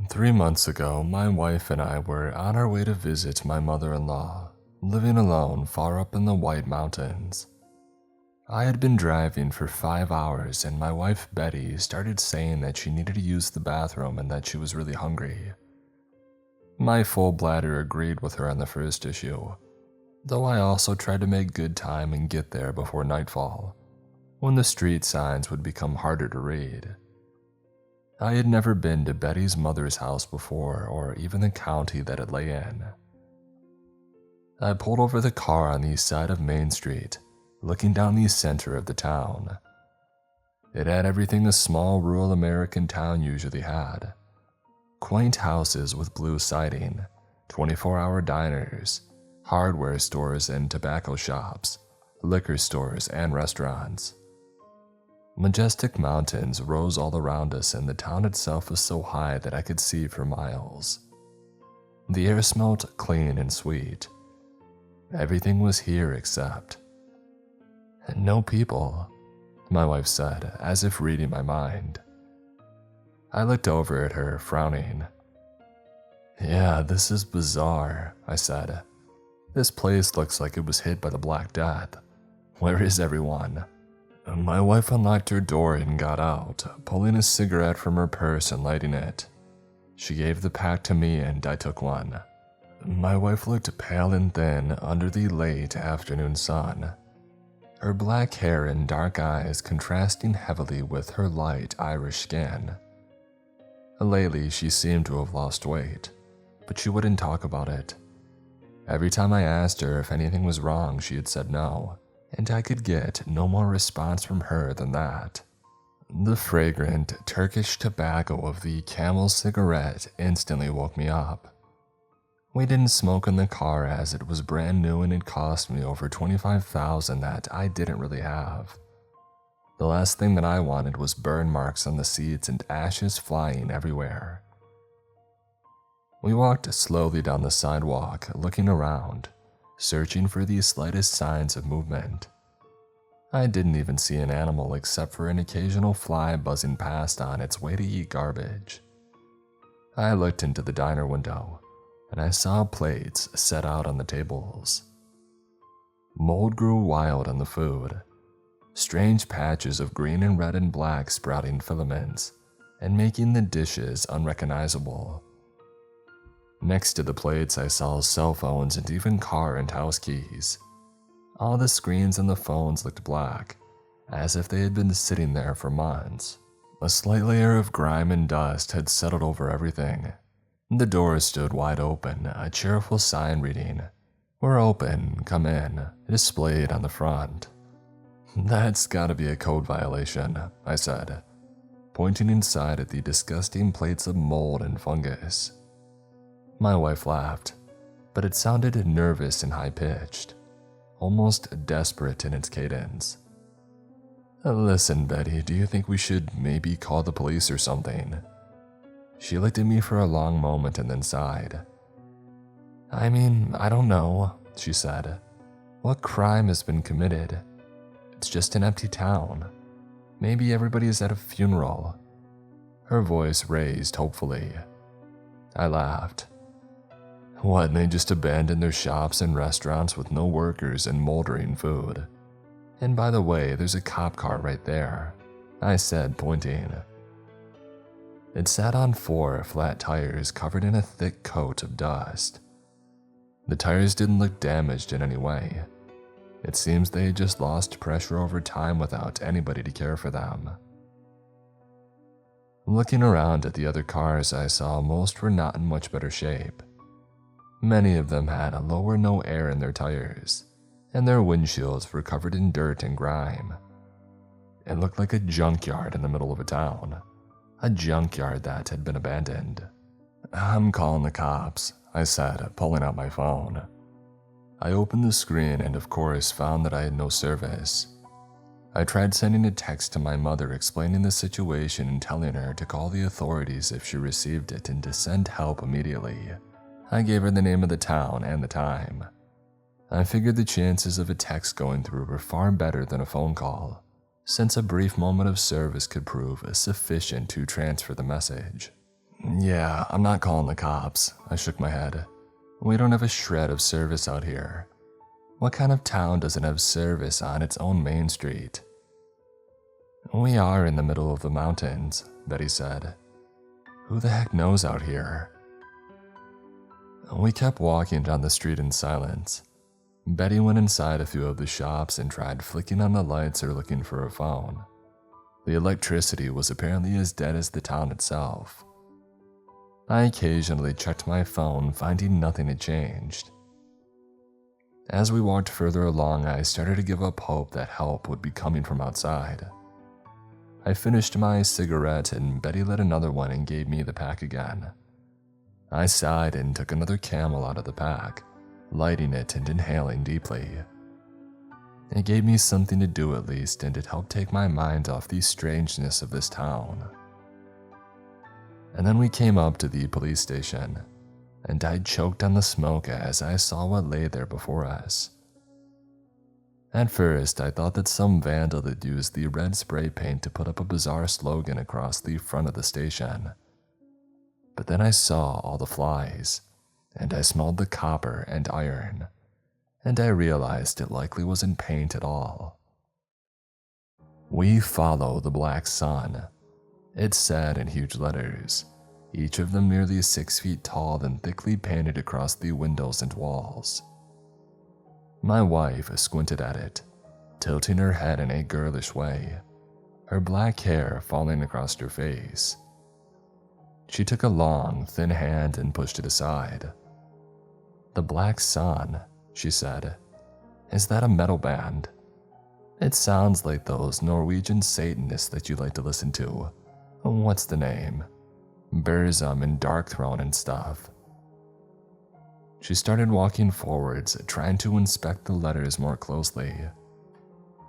3 months ago, my wife and I were on our way to visit my mother-in-law, living alone far up in the White Mountains. I had been driving for 5 hours and my wife Betty started saying that she needed to use the bathroom and that she was really hungry. My full bladder agreed with her on the first issue, though I also tried to make good time and get there before nightfall, when the street signs would become harder to read. I had never been to Betty's mother's house before, or even the county that it lay in. I pulled over the car on the east side of Main Street, looking down the center of the town. It had everything a small rural American town usually had. Quaint houses with blue siding, 24-hour diners, hardware stores and tobacco shops, liquor stores and restaurants. Majestic mountains rose all around us and the town itself was so high that I could see for miles. The air smelled clean and sweet. Everything was here except no people, my wife said, as if reading my mind. I looked over at her, frowning. Yeah, this is bizarre, I said. This place looks like it was hit by the Black Death. Where is everyone? My wife unlocked her door and got out, pulling a cigarette from her purse and lighting it. She gave the pack to me and I took one. My wife looked pale and thin under the late afternoon sun, her black hair and dark eyes contrasting heavily with her light Irish skin. Lately, she seemed to have lost weight, but she wouldn't talk about it. Every time I asked her if anything was wrong, she had said no, and I could get no more response from her than that. The fragrant Turkish tobacco of the Camel cigarette instantly woke me up. We didn't smoke in the car as it was brand new and it cost me over $25,000 that I didn't really have. The last thing that I wanted was burn marks on the seats and ashes flying everywhere. We walked slowly down the sidewalk, looking around, searching for the slightest signs of movement. I didn't even see an animal except for an occasional fly buzzing past on its way to eat garbage. I looked into the diner window, and I saw plates set out on the tables. Mold grew wild on the food, strange patches of green and red and black sprouting filaments and making the dishes unrecognizable. Next to the plates, I saw cell phones and even car and house keys. All the screens on the phones looked black, as if they had been sitting there for months. A slight layer of grime and dust had settled over everything. The door stood wide open, a cheerful sign reading, "We're open, come in," displayed on the front. That's gotta be a code violation, I said, pointing inside at the disgusting plates of mold and fungus. My wife laughed, but it sounded nervous and high-pitched, almost desperate in its cadence. Listen, Betty, do you think we should maybe call the police or something? She looked at me for a long moment and then sighed. I mean, I don't know, she said. What crime has been committed? It's just an empty town. Maybe everybody is at a funeral. Her voice raised hopefully. I laughed. What, they just abandoned their shops and restaurants with no workers and moldering food? And by the way, there's a cop car right there, I said, pointing. It sat on 4 flat tires covered in a thick coat of dust. The tires didn't look damaged in any way. It seems they had just lost pressure over time without anybody to care for them. Looking around at the other cars, I saw most were not in much better shape. Many of them had low or no air in their tires, and their windshields were covered in dirt and grime. It looked like a junkyard in the middle of a town. A junkyard that had been abandoned. I'm calling the cops, I said, pulling out my phone. I opened the screen and of course found that I had no service. I tried sending a text to my mother explaining the situation and telling her to call the authorities if she received it and to send help immediately. I gave her the name of the town and the time. I figured the chances of a text going through were far better than a phone call, since a brief moment of service could prove sufficient to transfer the message. Yeah, I'm not calling the cops, I shook my head. We don't have a shred of service out here. What kind of town doesn't have service on its own main street? We are in the middle of the mountains, Betty said. Who the heck knows out here? We kept walking down the street in silence. Betty went inside a few of the shops and tried flicking on the lights or looking for her phone. The electricity was apparently as dead as the town itself. I occasionally checked my phone, finding nothing had changed. As we walked further along, I started to give up hope that help would be coming from outside. I finished my cigarette and Betty lit another one and gave me the pack again. I sighed and took another Camel out of the pack, lighting it and inhaling deeply. It gave me something to do at least, and it helped take my mind off the strangeness of this town. And then we came up to the police station, and I choked on the smoke as I saw what lay there before us. At first, I thought that some vandal had used the red spray paint to put up a bizarre slogan across the front of the station. But then I saw all the flies, and I smelled the copper and iron, and I realized it likely wasn't paint at all. We follow the black sun, it said in huge letters, each of them nearly 6 feet tall and thickly painted across the windows and walls. My wife squinted at it, tilting her head in a girlish way, her black hair falling across her face. She took a long, thin hand and pushed it aside. The Black Sun, she said. Is that a metal band? It sounds like those Norwegian Satanists that you like to listen to. What's the name? Burzum and Darkthrone and stuff. She started walking forwards, trying to inspect the letters more closely.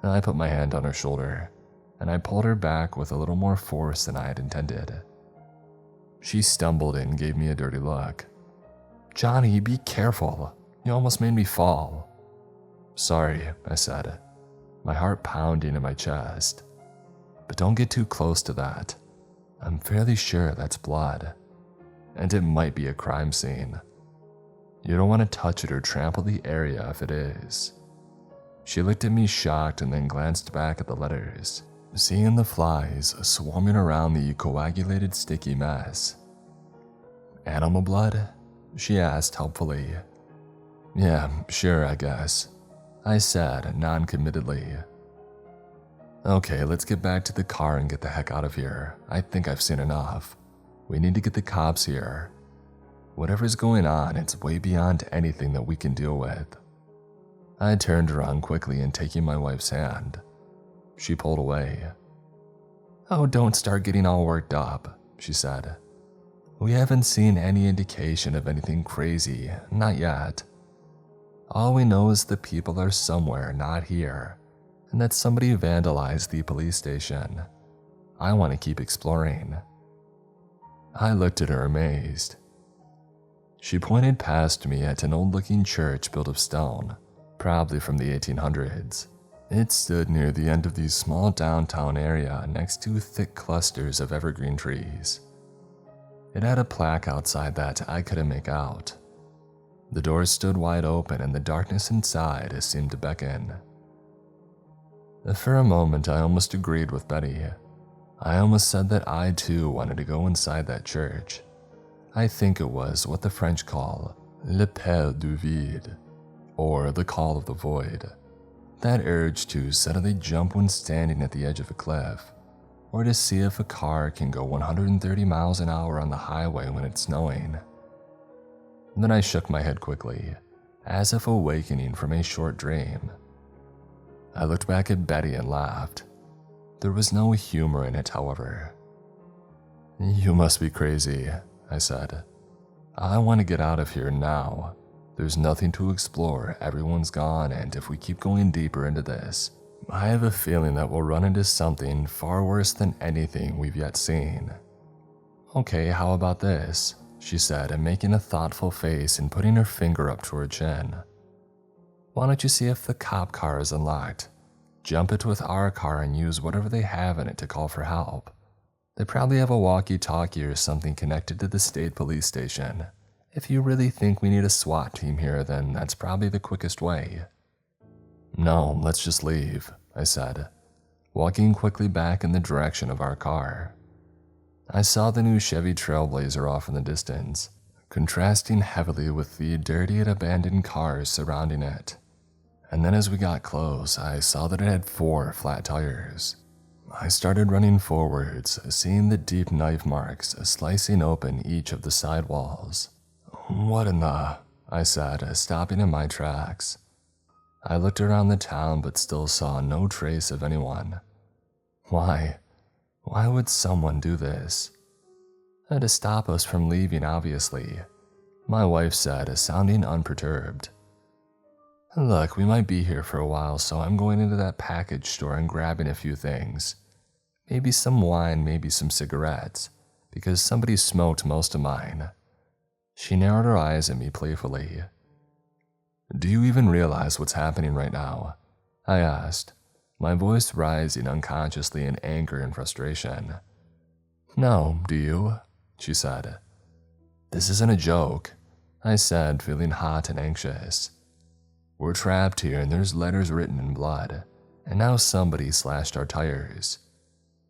I put my hand on her shoulder, and I pulled her back with a little more force than I had intended. She stumbled and gave me a dirty look. Johnny, be careful. You almost made me fall. Sorry, I said, my heart pounding in my chest. But don't get too close to that. I'm fairly sure that's blood, and it might be a crime scene. You don't want to touch it or trample the area if it is. She looked at me shocked and then glanced back at the letters, seeing the flies swarming around the coagulated sticky mess. Animal blood? She asked helpfully. Yeah, sure, I guess, I said non-committedly. Okay, let's get back to the car and get the heck out of here. I think I've seen enough. We need to get the cops here. Whatever's going on, it's way beyond anything that we can deal with. I turned around quickly and taking my wife's hand. She pulled away. Oh, don't start getting all worked up, she said. We haven't seen any indication of anything crazy, not yet. All we know is the people are somewhere not here, and that somebody vandalized the police station. I want to keep exploring. I looked at her amazed. She pointed past me at an old-looking church built of stone, probably from the 1800s. It stood near the end of the small downtown area next to thick clusters of evergreen trees. It had a plaque outside that I couldn't make out. The doors stood wide open and the darkness inside seemed to beckon. For a moment, I almost agreed with Betty. I almost said that I too wanted to go inside that church. I think it was what the French call l'appel du vide, or the call of the void. That urge to suddenly jump when standing at the edge of a cliff, or to see if a car can go 130 miles an hour on the highway when it's snowing. Then I shook my head quickly, as if awakening from a short dream. I looked back at Betty and laughed. There was no humor in it, however. You must be crazy, I said. I want to get out of here now. There's nothing to explore, everyone's gone, and if we keep going deeper into this, I have a feeling that we'll run into something far worse than anything we've yet seen. Okay, how about this? She said, making a thoughtful face and putting her finger up to her chin. Why don't you see if the cop car is unlocked? Jump it with our car and use whatever they have in it to call for help. They probably have a walkie-talkie or something connected to the state police station. If you really think we need a SWAT team here, then that's probably the quickest way." "No, let's just leave," I said, walking quickly back in the direction of our car. I saw the new Chevy Trailblazer off in the distance, contrasting heavily with the dirty and abandoned cars surrounding it. And then as we got close, I saw that it had 4 flat tires. I started running forwards, seeing the deep knife marks slicing open each of the sidewalls. "What in the—" I said, stopping in my tracks. I looked around the town but still saw no trace of anyone. Why? Why would someone do this? To stop us from leaving, obviously, my wife said, sounding unperturbed. "Look, we might be here for a while, so I'm going into that package store and grabbing a few things. Maybe some wine, maybe some cigarettes, because somebody smoked most of mine." She narrowed her eyes at me playfully. "Do you even realize what's happening right now?" I asked, my voice rising unconsciously in anger and frustration. "No, do you?" she said. "This isn't a joke," I said, feeling hot and anxious. "We're trapped here and there's letters written in blood, and now somebody slashed our tires.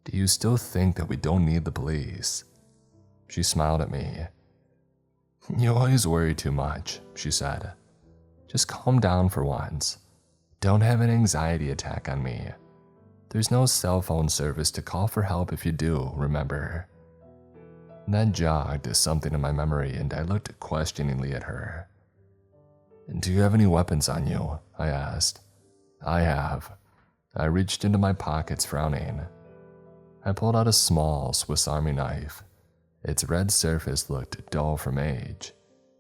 Do you still think that we don't need the police?" She smiled at me. "You always worry too much," she said. "Just calm down for once. Don't have an anxiety attack on me. There's no cell phone service to call for help if you do, remember?" That jogged something in my memory, and I looked questioningly at her. "Do you have any weapons on you?" I asked. "I have." I reached into my pockets, frowning. I pulled out a small Swiss Army knife. Its red surface looked dull from age,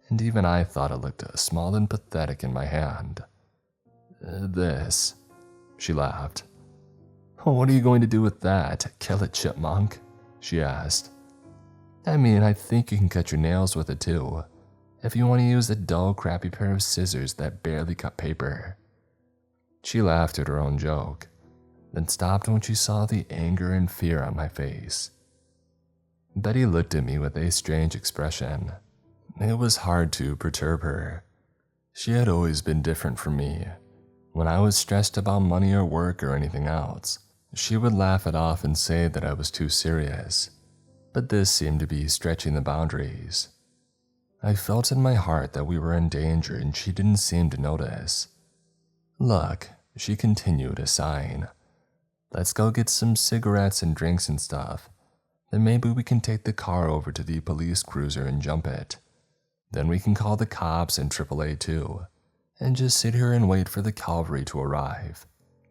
and even I thought it looked small and pathetic in my hand. "This," she laughed. "What are you going to do with that? Kill a chipmunk?" she asked. "I mean, I think you can cut your nails with it too, if you want to use a dull, crappy pair of scissors that barely cut paper." She laughed at her own joke, then stopped when she saw the anger and fear on my face. Betty looked at me with a strange expression. It was hard to perturb her. She had always been different from me. When I was stressed about money or work or anything else, she would laugh it off and say that I was too serious. But this seemed to be stretching the boundaries. I felt in my heart that we were in danger and she didn't seem to notice. "Look," she continued, sighing. "Let's go get some cigarettes and drinks and stuff. Then maybe we can take the car over to the police cruiser and jump it. Then we can call the cops and AAA too, and just sit here and wait for the cavalry to arrive."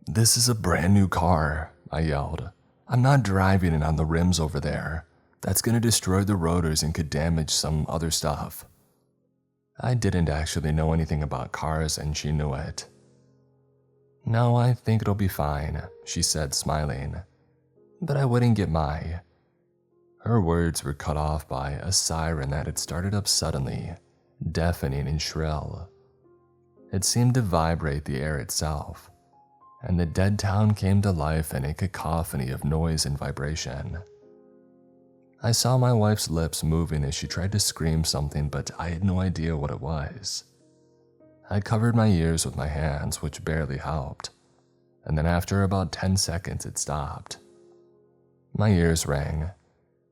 "This is a brand new car," I yelled. "I'm not driving it on the rims over there. That's gonna destroy the rotors and could damage some other stuff." I didn't actually know anything about cars and she knew it. "No, I think it'll be fine," she said, smiling. "But I wouldn't get my—" Her words were cut off by a siren that had started up suddenly, deafening and shrill. It seemed to vibrate the air itself, and the dead town came to life in a cacophony of noise and vibration. I saw my wife's lips moving as she tried to scream something, but I had no idea what it was. I covered my ears with my hands, which barely helped, and then after about 10 seconds it stopped. My ears rang,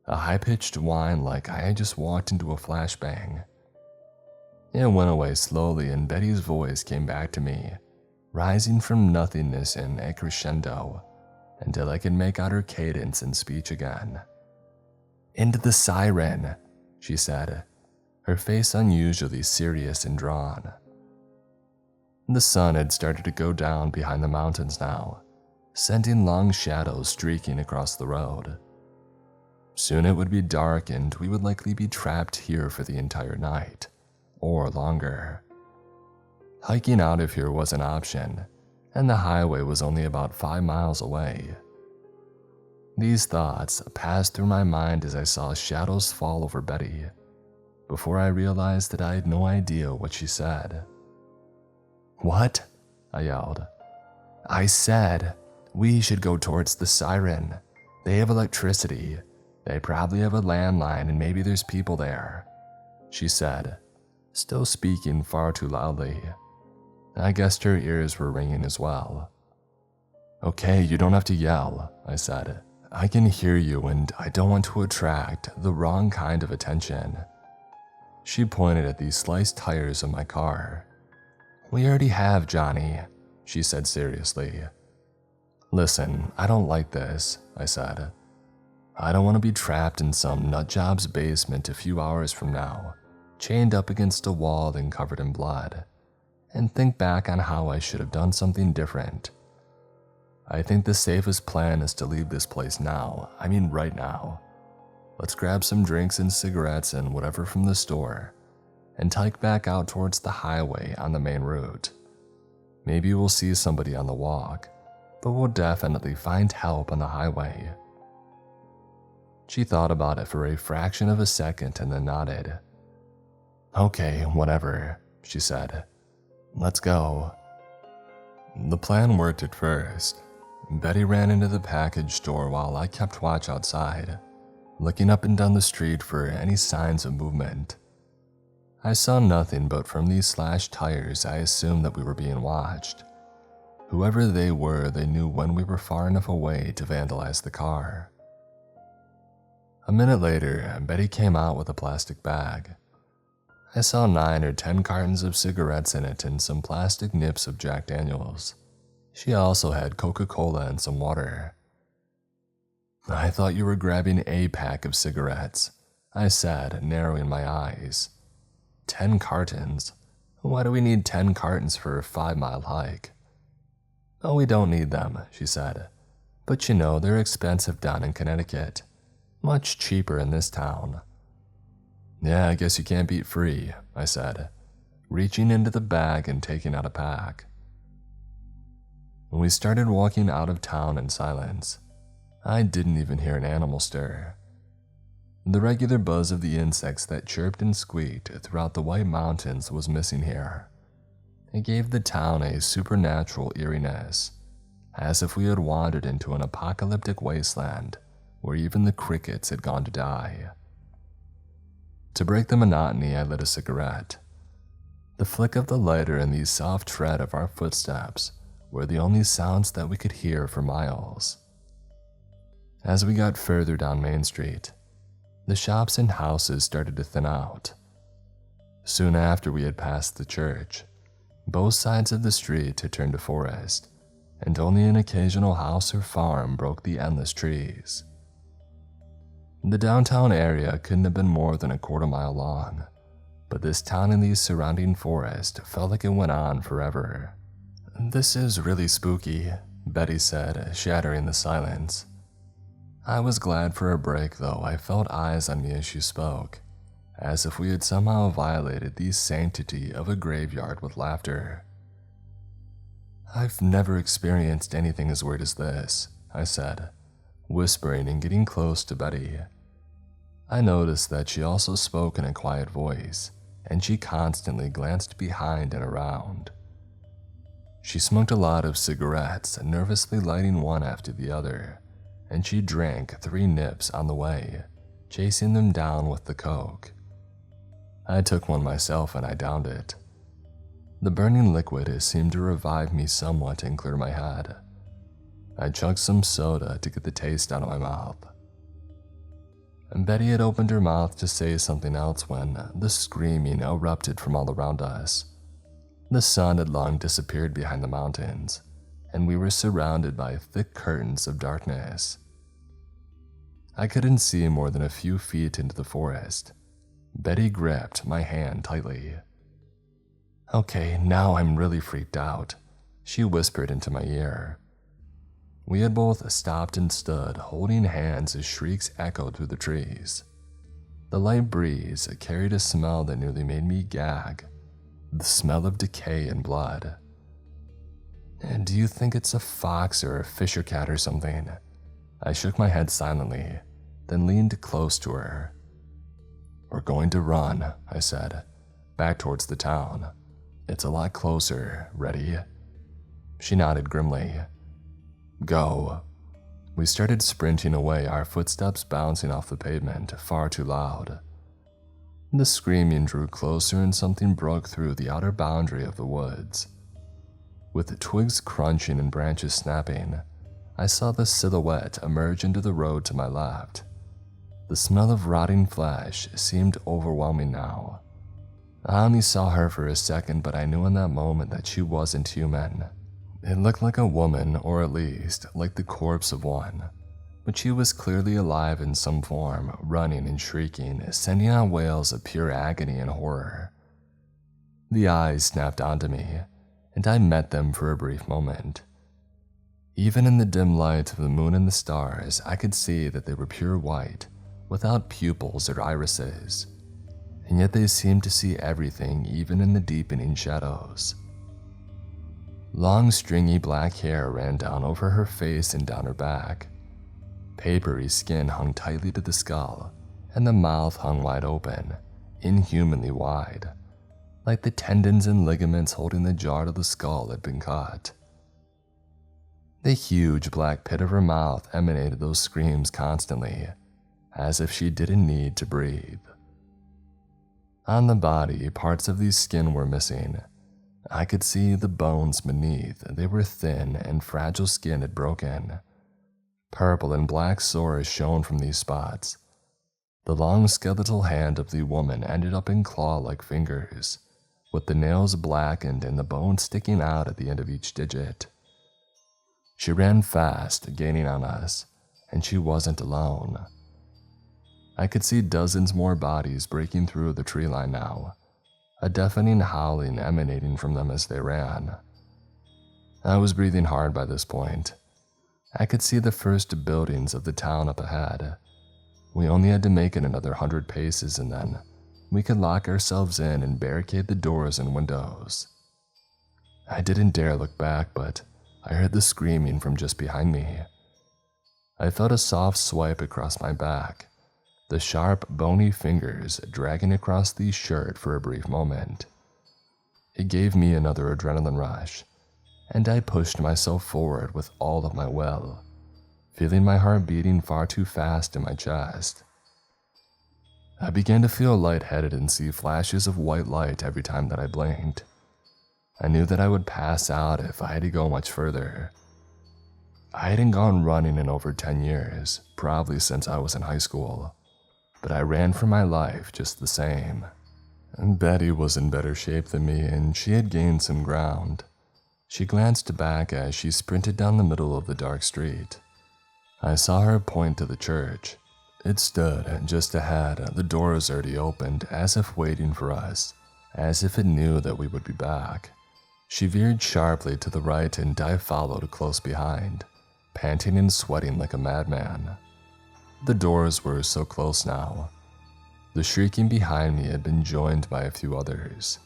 a high-pitched whine like I had just walked into a flashbang. It went away slowly and Betty's voice came back to me, rising from nothingness in a crescendo until I could make out her cadence and speech again. "Into the siren," she said, her face unusually serious and drawn. The sun had started to go down behind the mountains now, sending long shadows streaking across the road. Soon it would be dark and we would likely be trapped here for the entire night, or longer. Hiking out of here was an option, and the highway was only about 5 miles away. These thoughts passed through my mind as I saw shadows fall over Betty, before I realized that I had no idea what she said. "What?" I yelled. "I said we should go towards the siren. They have electricity. They probably have a landline and maybe there's people there," she said, still speaking far too loudly. I guessed her ears were ringing as well. "Okay, you don't have to yell," I said. "I can hear you and I don't want to attract the wrong kind of attention." She pointed at these sliced tires of my car. "We already have, Johnny," she said seriously. "Listen, I don't like this," I said. "I don't want to be trapped in some nutjob's basement a few hours from now, chained up against a wall and covered in blood, and think back on how I should have done something different. I think the safest plan is to leave this place now, I mean right now. Let's grab some drinks and cigarettes and whatever from the store, and hike back out towards the highway on the main route. Maybe we'll see somebody on the walk, but we'll definitely find help on the highway." She thought about it for a fraction of a second and then nodded. "Okay, whatever," she said. "Let's go." The plan worked at first. Betty ran into the package store while I kept watch outside, looking up and down the street for any signs of movement. I saw nothing, but from these slashed tires I assumed that we were being watched. Whoever they were, they knew when we were far enough away to vandalize the car. A minute later, Betty came out with a plastic bag. I saw 9 or 10 cartons of cigarettes in it and some plastic nips of Jack Daniels. She also had Coca-Cola and some water. "I thought you were grabbing a pack of cigarettes," I said, narrowing my eyes. 10 cartons? Why do we need 10 cartons for a 5-mile hike? "Oh, we don't need them," she said. "But you know, they're expensive down in Connecticut. Much cheaper in this town." "Yeah, I guess you can't beat free," I said, reaching into the bag and taking out a pack. We started walking out of town in silence. I didn't even hear an animal stir. The regular buzz of the insects that chirped and squeaked throughout the White Mountains was missing here. It gave the town a supernatural eeriness, as if we had wandered into an apocalyptic wasteland where even the crickets had gone to die. To break the monotony, I lit a cigarette. The flick of the lighter and the soft tread of our footsteps were the only sounds that we could hear for miles. As we got further down Main Street, the shops and houses started to thin out. Soon after we had passed the church, both sides of the street had turned to forest, and only an occasional house or farm broke the endless trees. The downtown area couldn't have been more than a quarter-mile long, but this town and the surrounding forest felt like it went on forever. "This is really spooky," Betty said, shattering the silence. I was glad for a break, though I felt eyes on me as she spoke, as if we had somehow violated the sanctity of a graveyard with laughter. "I've never experienced anything as weird as this," I said, whispering and getting close to Betty. I noticed that she also spoke in a quiet voice, and she constantly glanced behind and around. She smoked a lot of cigarettes, nervously lighting one after the other, and she drank 3 nips on the way, chasing them down with the Coke. I took one myself and I downed it. The burning liquid seemed to revive me somewhat and clear my head. I chugged some soda to get the taste out of my mouth. And Betty had opened her mouth to say something else when the screaming erupted from all around us. The sun had long disappeared behind the mountains, and we were surrounded by thick curtains of darkness. I couldn't see more than a few feet into the forest. Betty gripped my hand tightly. "Okay, now I'm really freaked out," she whispered into my ear. We had both stopped and stood, holding hands as shrieks echoed through the trees. The light breeze carried a smell that nearly made me gag, the smell of decay and blood. "And do you think it's a fox or a fisher cat or something?" I shook my head silently, then leaned close to her. "We're going to run," I said, "back towards the town. It's a lot closer. Ready?" She nodded grimly. "Go." We started sprinting away, our footsteps bouncing off the pavement far too loud. The screaming drew closer and something broke through the outer boundary of the woods. With twigs crunching and branches snapping, I saw the silhouette emerge into the road to my left. The smell of rotting flesh seemed overwhelming now. I only saw her for a second, but I knew in that moment that she wasn't human. It looked like a woman, or at least like the corpse of one, but she was clearly alive in some form, running and shrieking, sending out wails of pure agony and horror. The eyes snapped onto me, and I met them for a brief moment. Even in the dim light of the moon and the stars, I could see that they were pure white, without pupils or irises, and yet they seemed to see everything even in the deepening shadows. Long stringy black hair ran down over her face and down her back. Papery skin hung tightly to the skull, and the mouth hung wide open, inhumanly wide, like the tendons and ligaments holding the jaw of the skull had been cut. The huge black pit of her mouth emanated those screams constantly, as if she didn't need to breathe. On the body, parts of the skin were missing. I could see the bones beneath. They were thin and fragile skin had broken. Purple and black sores shone from these spots. The long skeletal hand of the woman ended up in claw-like fingers, with the nails blackened and the bone sticking out at the end of each digit. She ran fast, gaining on us, and she wasn't alone. I could see dozens more bodies breaking through the tree line now, a deafening howling emanating from them as they ran. I was breathing hard by this point. I could see the first buildings of the town up ahead. We only had to make it another 100 paces and then we could lock ourselves in and barricade the doors and windows. I didn't dare look back, but I heard the screaming from just behind me. I felt a soft swipe across my back, the sharp, bony fingers dragging across the shirt for a brief moment. It gave me another adrenaline rush, and I pushed myself forward with all of my will, feeling my heart beating far too fast in my chest. I began to feel lightheaded and see flashes of white light every time that I blinked. I knew that I would pass out if I had to go much further. I hadn't gone running in over 10 years, probably since I was in high school, but I ran for my life just the same. And Betty was in better shape than me, and she had gained some ground. She glanced back as she sprinted down the middle of the dark street. I saw her point to the church. It stood just ahead, the doors already opened, as if waiting for us, as if it knew that we would be back. She veered sharply to the right and I followed close behind, panting and sweating like a madman. The doors were so close now. The shrieking behind me had been joined by a few others.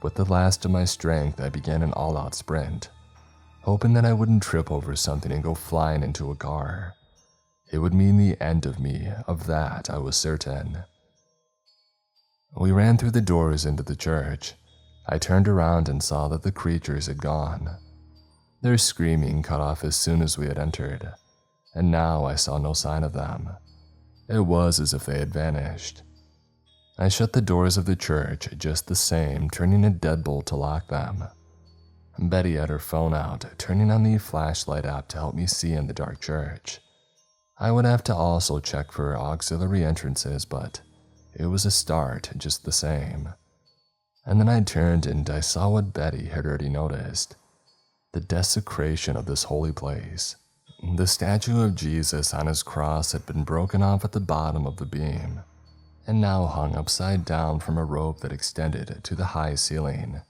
With the last of my strength, I began an all-out sprint, hoping that I wouldn't trip over something and go flying into a car. It would mean the end of me, of that I was certain. We ran through the doors into the church. I turned around and saw that the creatures had gone. Their screaming cut off as soon as we had entered, and now I saw no sign of them. It was as if they had vanished. I shut the doors of the church just the same, turning a deadbolt to lock them. Betty had her phone out, turning on the flashlight app to help me see in the dark church. I would have to also check for auxiliary entrances, but it was a start just the same. And then I turned and I saw what Betty had already noticed: the desecration of this holy place. The statue of Jesus on his cross had been broken off at the bottom of the beam, and now hung upside down from a rope that extended to the high ceiling,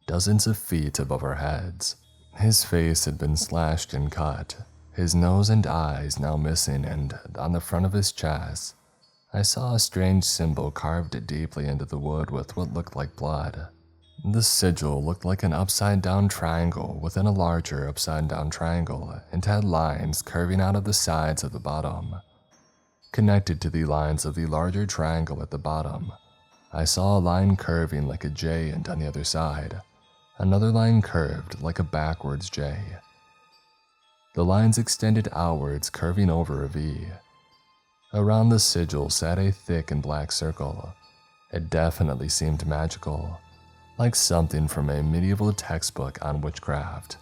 dozens of feet above our heads. His face had been slashed and cut, his nose and eyes now missing, and on the front of his chest, I saw a strange symbol carved deeply into the wood with what looked like blood. The sigil looked like an upside-down triangle within a larger upside-down triangle and had lines curving out of the sides of the bottom. Connected to the lines of the larger triangle at the bottom, I saw a line curving like a J, and on the other side, another line curved like a backwards J. The lines extended outwards, curving over a V. Around the sigil sat a thick and black circle. It definitely seemed magical, like something from a medieval textbook on witchcraft.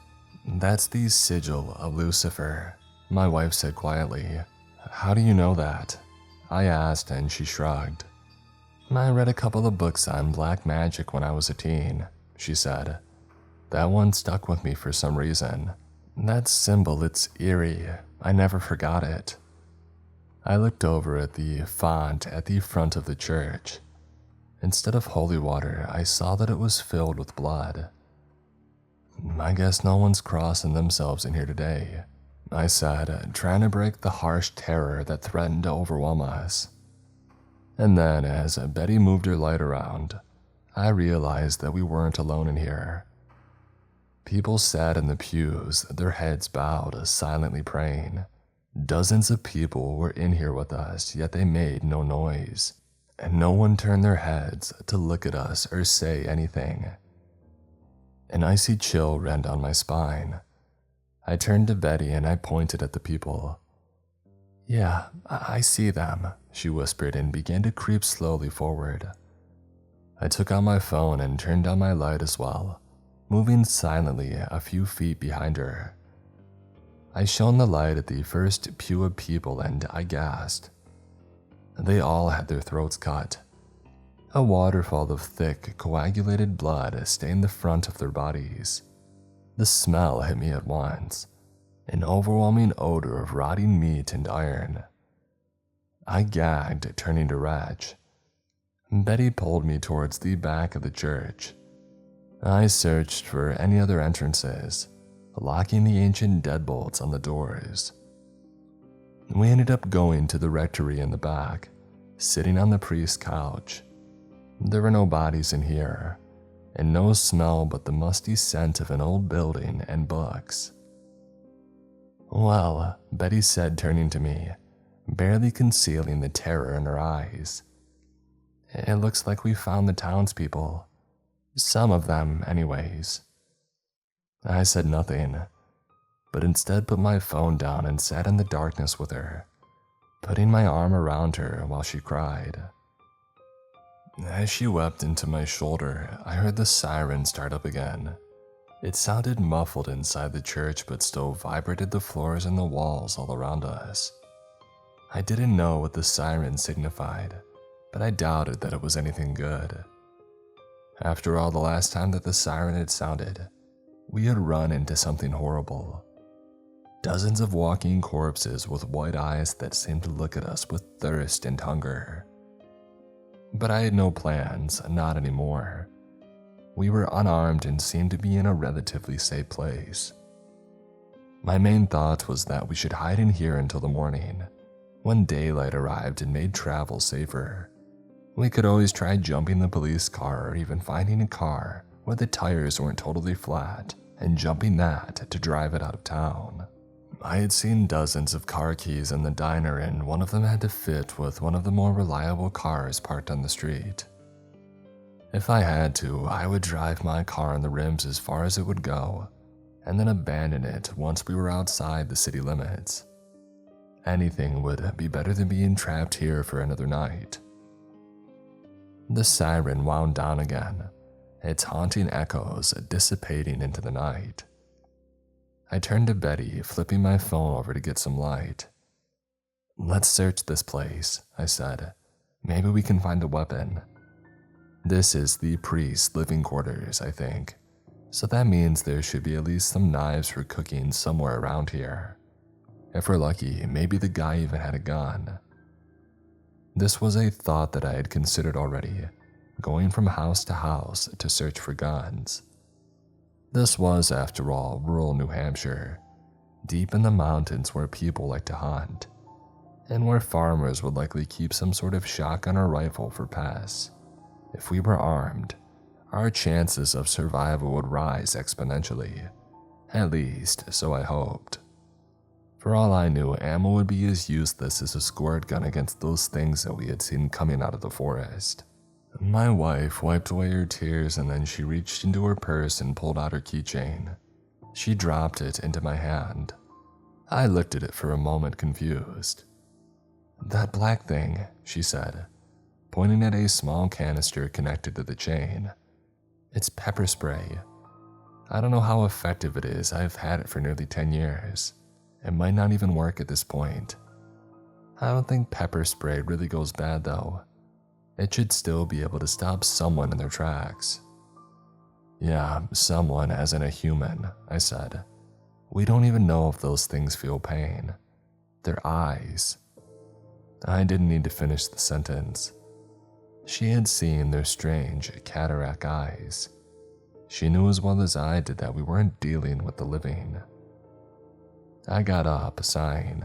"That's the sigil of Lucifer," my wife said quietly. "How do you know that?" I asked, and she shrugged. "I read a couple of books on black magic when I was a teen," she said. "That one stuck with me for some reason. That symbol, it's eerie. I never forgot it." I looked over at the font at the front of the church. Instead of holy water, I saw that it was filled with blood. "I guess no one's crossing themselves in here today," I said, trying to break the harsh terror that threatened to overwhelm us. And then, as Betty moved her light around, I realized that we weren't alone in here. People sat in the pews, their heads bowed, silently praying. Dozens of people were in here with us, yet they made no noise, and no one turned their heads to look at us or say anything. An icy chill ran down my spine. I turned to Betty and I pointed at the people. "Yeah, I see them," she whispered and began to creep slowly forward. I took out my phone and turned down my light as well, moving silently a few feet behind her. I shone the light at the first pew of people and I gasped. They all had their throats cut. A waterfall of thick, coagulated blood stained the front of their bodies. The smell hit me at once, an overwhelming odor of rotting meat and iron. I gagged, turning to retch. Betty pulled me towards the back of the church. I searched for any other entrances, locking the ancient deadbolts on the doors. We ended up going to the rectory in the back, sitting on the priest's couch. There were no bodies in here, and no smell but the musty scent of an old building and books. "Well," Betty said, turning to me, barely concealing the terror in her eyes. "It looks like we found the townspeople. Some of them, anyways." I said nothing, but instead put my phone down and sat in the darkness with her, putting my arm around her while she cried. As she wept into my shoulder, I heard the siren start up again. It sounded muffled inside the church but still vibrated the floors and the walls all around us. I didn't know what the siren signified, but I doubted that it was anything good. After all, the last time that the siren had sounded, we had run into something horrible. Dozens of walking corpses with white eyes that seemed to look at us with thirst and hunger. But I had no plans, not anymore. We were unarmed and seemed to be in a relatively safe place. My main thought was that we should hide in here until the morning, when daylight arrived and made travel safer. We could always try jumping the police car or even finding a car where the tires weren't totally flat and jumping that to drive it out of town. I had seen dozens of car keys in the diner and one of them had to fit with one of the more reliable cars parked on the street. If I had to, I would drive my car on the rims as far as it would go and then abandon it once we were outside the city limits. Anything would be better than being trapped here for another night. The siren wound down again, its haunting echoes dissipating into the night. I turned to Betty, flipping my phone over to get some light. "Let's search this place," I said. "Maybe we can find a weapon." This is the priest's living quarters, I think, so that means there should be at least some knives for cooking somewhere around here. If we're lucky, maybe the guy even had a gun. This was a thought that I had considered already, going from house to house to search for guns. This was, after all, rural New Hampshire, deep in the mountains where people like to hunt, and where farmers would likely keep some sort of shotgun or rifle for pests. If we were armed, our chances of survival would rise exponentially. At least, so I hoped. For all I knew, ammo would be as useless as a squirt gun against those things that we had seen coming out of the forest. My wife wiped away her tears and then she reached into her purse and pulled out her keychain. She dropped it into my hand. I looked at it for a moment, confused. "That black thing," she said, pointing at a small canister connected to the chain. "It's pepper spray. I don't know how effective it is. I've had it for nearly 10 years. It might not even work at this point. I don't think pepper spray really goes bad though. It should still be able to stop someone in their tracks." "Yeah, someone as in a human," I said. "We don't even know if those things feel pain. Their eyes." I didn't need to finish the sentence. She had seen their strange cataract eyes. She knew as well as I did that we weren't dealing with the living. I got up, sighing.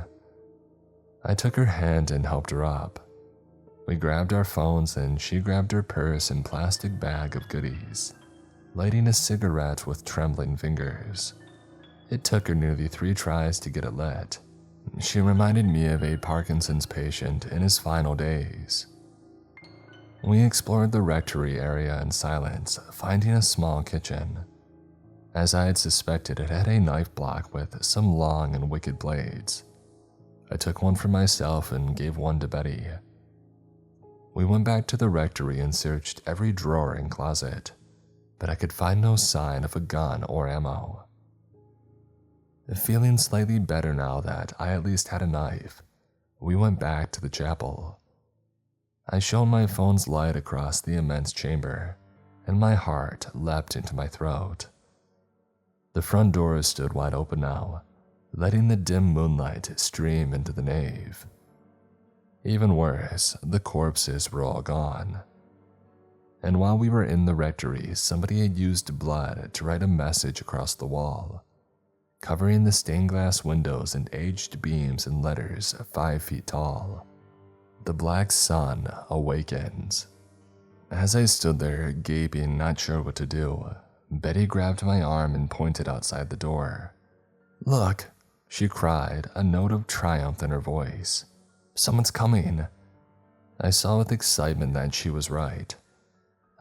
I took her hand and helped her up. We grabbed our phones and she grabbed her purse and plastic bag of goodies, lighting a cigarette with trembling fingers. It took her nearly 3 tries to get it lit. She reminded me of a Parkinson's patient in his final days. We explored the rectory area in silence, finding a small kitchen. As I had suspected, it had a knife block with some long and wicked blades. I took one for myself and gave one to Betty. We went back to the rectory and searched every drawer and closet, but I could find no sign of a gun or ammo. Feeling slightly better now that I at least had a knife, we went back to the chapel. I shone my phone's light across the immense chamber, and my heart leapt into my throat. The front doors stood wide open now, letting the dim moonlight stream into the nave. Even worse, the corpses were all gone. And while we were in the rectory, somebody had used blood to write a message across the wall, covering the stained glass windows and aged beams in letters 5 feet tall. "The Black Sun awakens." As I stood there, gaping, not sure what to do, Betty grabbed my arm and pointed outside the door. "Look," she cried, a note of triumph in her voice. "Someone's coming." I saw with excitement that she was right.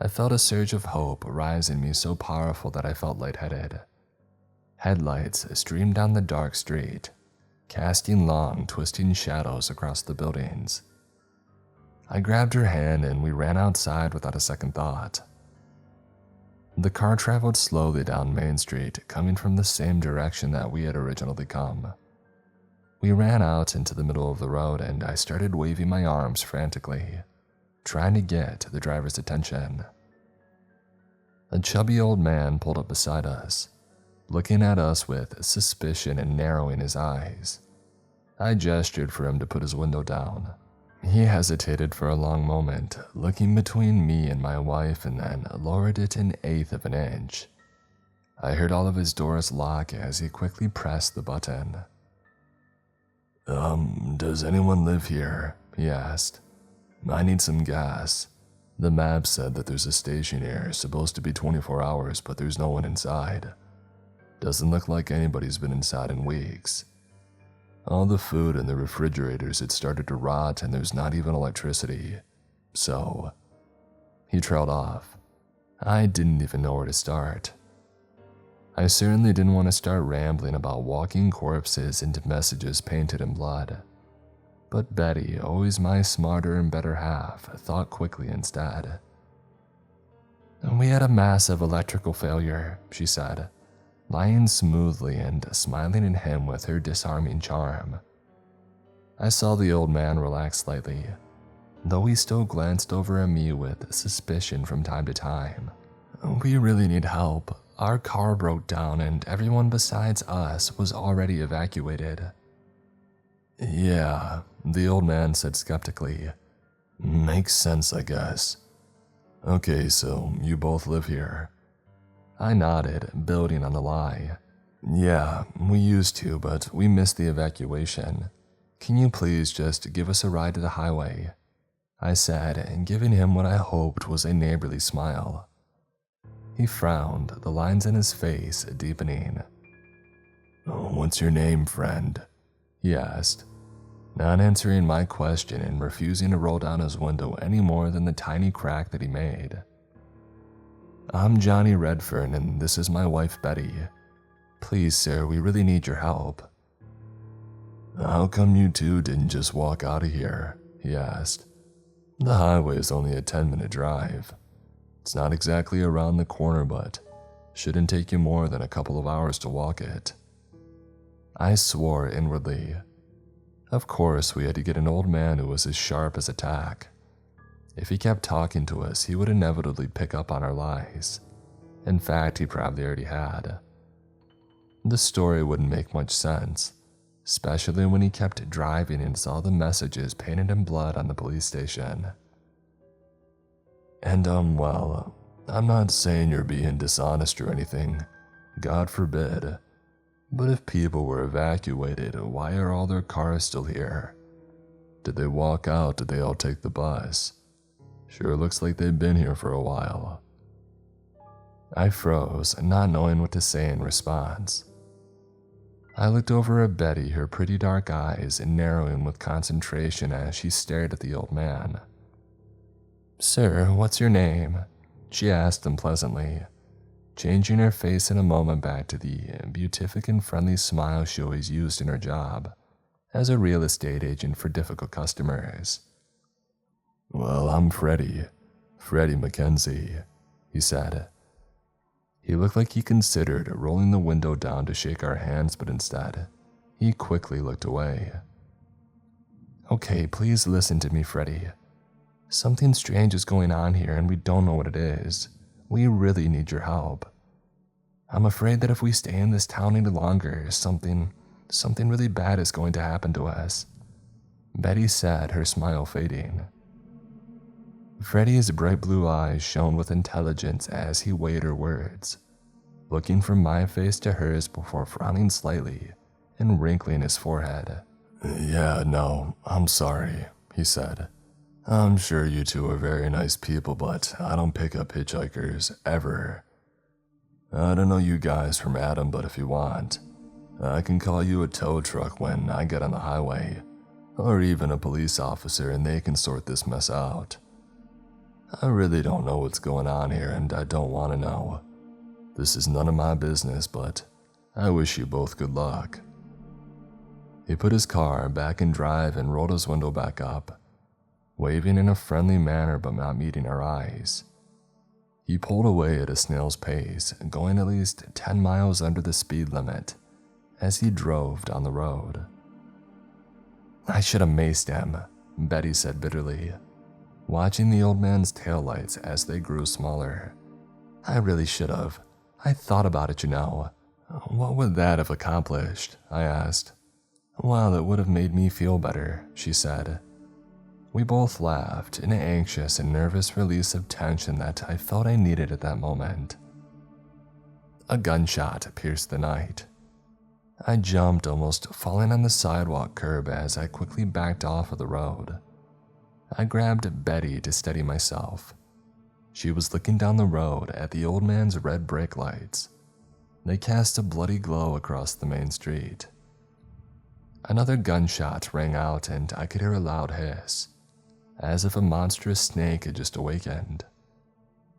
I felt a surge of hope rise in me so powerful that I felt lightheaded. Headlights streamed down the dark street, casting long, twisting shadows across the buildings. I grabbed her hand and we ran outside without a second thought. The car traveled slowly down Main Street, coming from the same direction that we had originally come. We ran out into the middle of the road and I started waving my arms frantically, trying to get the driver's attention. A chubby old man pulled up beside us, looking at us with suspicion and narrowing his eyes. I gestured for him to put his window down. He hesitated for a long moment, looking between me and my wife, and then lowered it an eighth of an inch. I heard all of his doors lock as he quickly pressed the button. Does anyone live here?" he asked. "I need some gas. The map said that there's a station here, supposed to be 24 hours, but there's no one inside. Doesn't look like anybody's been inside in weeks. All the food in the refrigerators had started to rot and there's not even electricity. So," he trailed off. I didn't even know where to start. I certainly didn't want to start rambling about walking corpses and messages painted in blood. But Betty, always my smarter and better half, thought quickly instead. "We had a massive electrical failure," she said, lying smoothly and smiling at him with her disarming charm. I saw the old man relax slightly, though he still glanced over at me with suspicion from time to time. "We really need help. Our car broke down and everyone besides us was already evacuated." "Yeah," the old man said skeptically. "Makes sense, I guess. Okay, so you both live here?" I nodded, building on the lie. "Yeah, we used to, but we missed the evacuation. Can you please just give us a ride to the highway?" I said, giving him what I hoped was a neighborly smile. He frowned, the lines in his face deepening. "What's your name, friend?" he asked, not answering my question and refusing to roll down his window any more than the tiny crack that he made. "I'm Johnny Redfern and this is my wife Betty. Please, sir, we really need your help." How come you two didn't just walk out of here? He asked. The highway is only a 10-minute drive. It's not exactly around the corner, but shouldn't take you more than a couple of hours to walk it. I swore inwardly. Of course, we had to get an old man who was as sharp as a tack. If he kept talking to us, he would inevitably pick up on our lies. In fact, he probably already had. The story wouldn't make much sense, especially when he kept driving and saw the messages painted in blood on the police station. And well, I'm not saying you're being dishonest or anything, God forbid. But if people were evacuated, why are all their cars still here? Did they walk out? Did they all take the bus? Sure looks like they've been here for a while. I froze, not knowing what to say in response. I looked over at Betty, her pretty dark eyes narrowing with concentration as she stared at the old man. "Sir, what's your name?" she asked him pleasantly, changing her face in a moment back to the beatific and friendly smile she always used in her job as a real estate agent for difficult customers. "Well, I'm Freddie Mackenzie," he said. He looked like he considered rolling the window down to shake our hands, but instead, he quickly looked away. "Okay, please listen to me, Freddie. Something strange is going on here and we don't know what it is. We really need your help. I'm afraid that if we stay in this town any longer, something really bad is going to happen to us," Betty said, her smile fading. Freddie's bright blue eyes shone with intelligence as he weighed her words, looking from my face to hers before frowning slightly and wrinkling his forehead. "Yeah, no, I'm sorry," he said. "I'm sure you two are very nice people, but I don't pick up hitchhikers, ever. I don't know you guys from Adam, but if you want, I can call you a tow truck when I get on the highway, or even a police officer, and they can sort this mess out. I really don't know what's going on here, and I don't want to know. This is none of my business, but I wish you both good luck." He put his car back in drive and rolled his window back up, waving in a friendly manner but not meeting our eyes. He pulled away at a snail's pace, going at least 10 miles under the speed limit as he drove down the road. "I should have maced him," Betty said bitterly, watching the old man's taillights as they grew smaller. "I really should have. I thought about it, you know." "What would that have accomplished?" I asked. "Well, it would have made me feel better," she said. We both laughed, an anxious and nervous release of tension that I felt I needed at that moment. A gunshot pierced the night. I jumped, almost falling on the sidewalk curb as I quickly backed off of the road. I grabbed Betty to steady myself. She was looking down the road at the old man's red brake lights. They cast a bloody glow across the main street. Another gunshot rang out and I could hear a loud hiss, as if a monstrous snake had just awakened.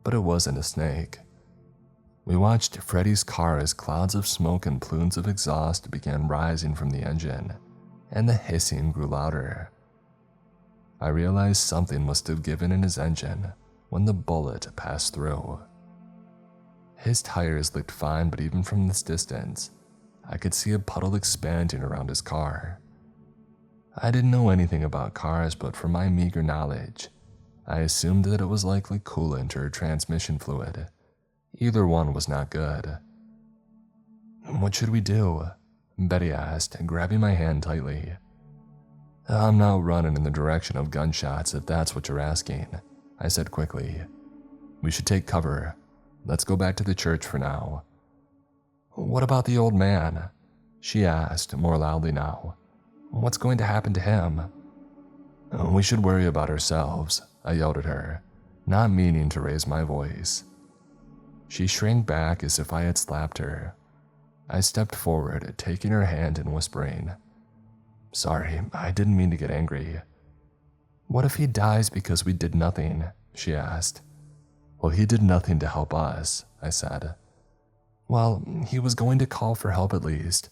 But it wasn't a snake. We watched Freddy's car as clouds of smoke and plumes of exhaust began rising from the engine, and the hissing grew louder. I realized something must have given in his engine when the bullet passed through. His tires looked fine, but even from this distance, I could see a puddle expanding around his car. I didn't know anything about cars, but from my meager knowledge, I assumed that it was likely coolant or transmission fluid. Either one was not good. "What should we do?" Betty asked, grabbing my hand tightly. "I'm not running in the direction of gunshots if that's what you're asking," I said quickly. "We should take cover. Let's go back to the church for now." "What about the old man?" she asked more loudly now. "What's going to happen to him?" "We should worry about ourselves," I yelled at her, not meaning to raise my voice. She shrank back as if I had slapped her. I stepped forward, taking her hand and whispering, "Sorry, I didn't mean to get angry." "What if he dies because we did nothing?" she asked. "Well, he did nothing to help us," I said. "Well, he was going to call for help at least.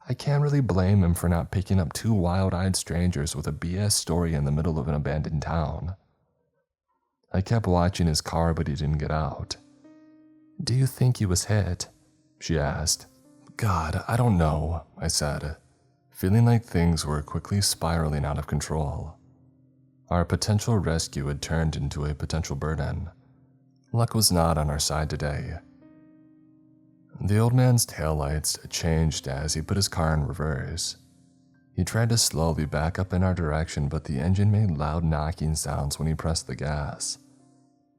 I can't really blame him for not picking up two wild-eyed strangers with a BS story in the middle of an abandoned town. I kept watching his car, but he didn't get out. "Do you think he was hit?" she asked. "God, I don't know," I said, feeling like things were quickly spiraling out of control. Our potential rescue had turned into a potential burden. Luck was not on our side today. The old man's taillights changed as he put his car in reverse. He tried to slowly back up in our direction, but the engine made loud knocking sounds when he pressed the gas,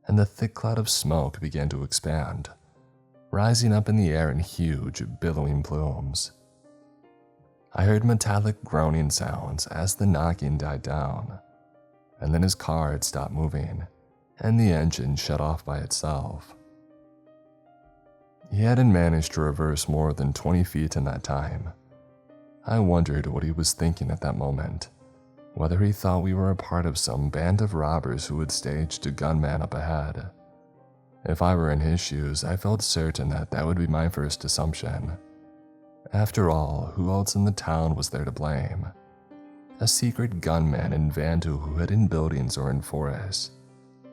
and the thick cloud of smoke began to expand, rising up in the air in huge, billowing plumes. I heard metallic groaning sounds as the knocking died down, and then his car had stopped moving, and the engine shut off by itself. He hadn't managed to reverse more than 20 feet in that time. I wondered what he was thinking at that moment, whether he thought we were a part of some band of robbers who had staged a gunman up ahead. If I were in his shoes, I felt certain that that would be my first assumption. After all, who else in the town was there to blame? A secret gunman in Vandu who hid in buildings or in forests.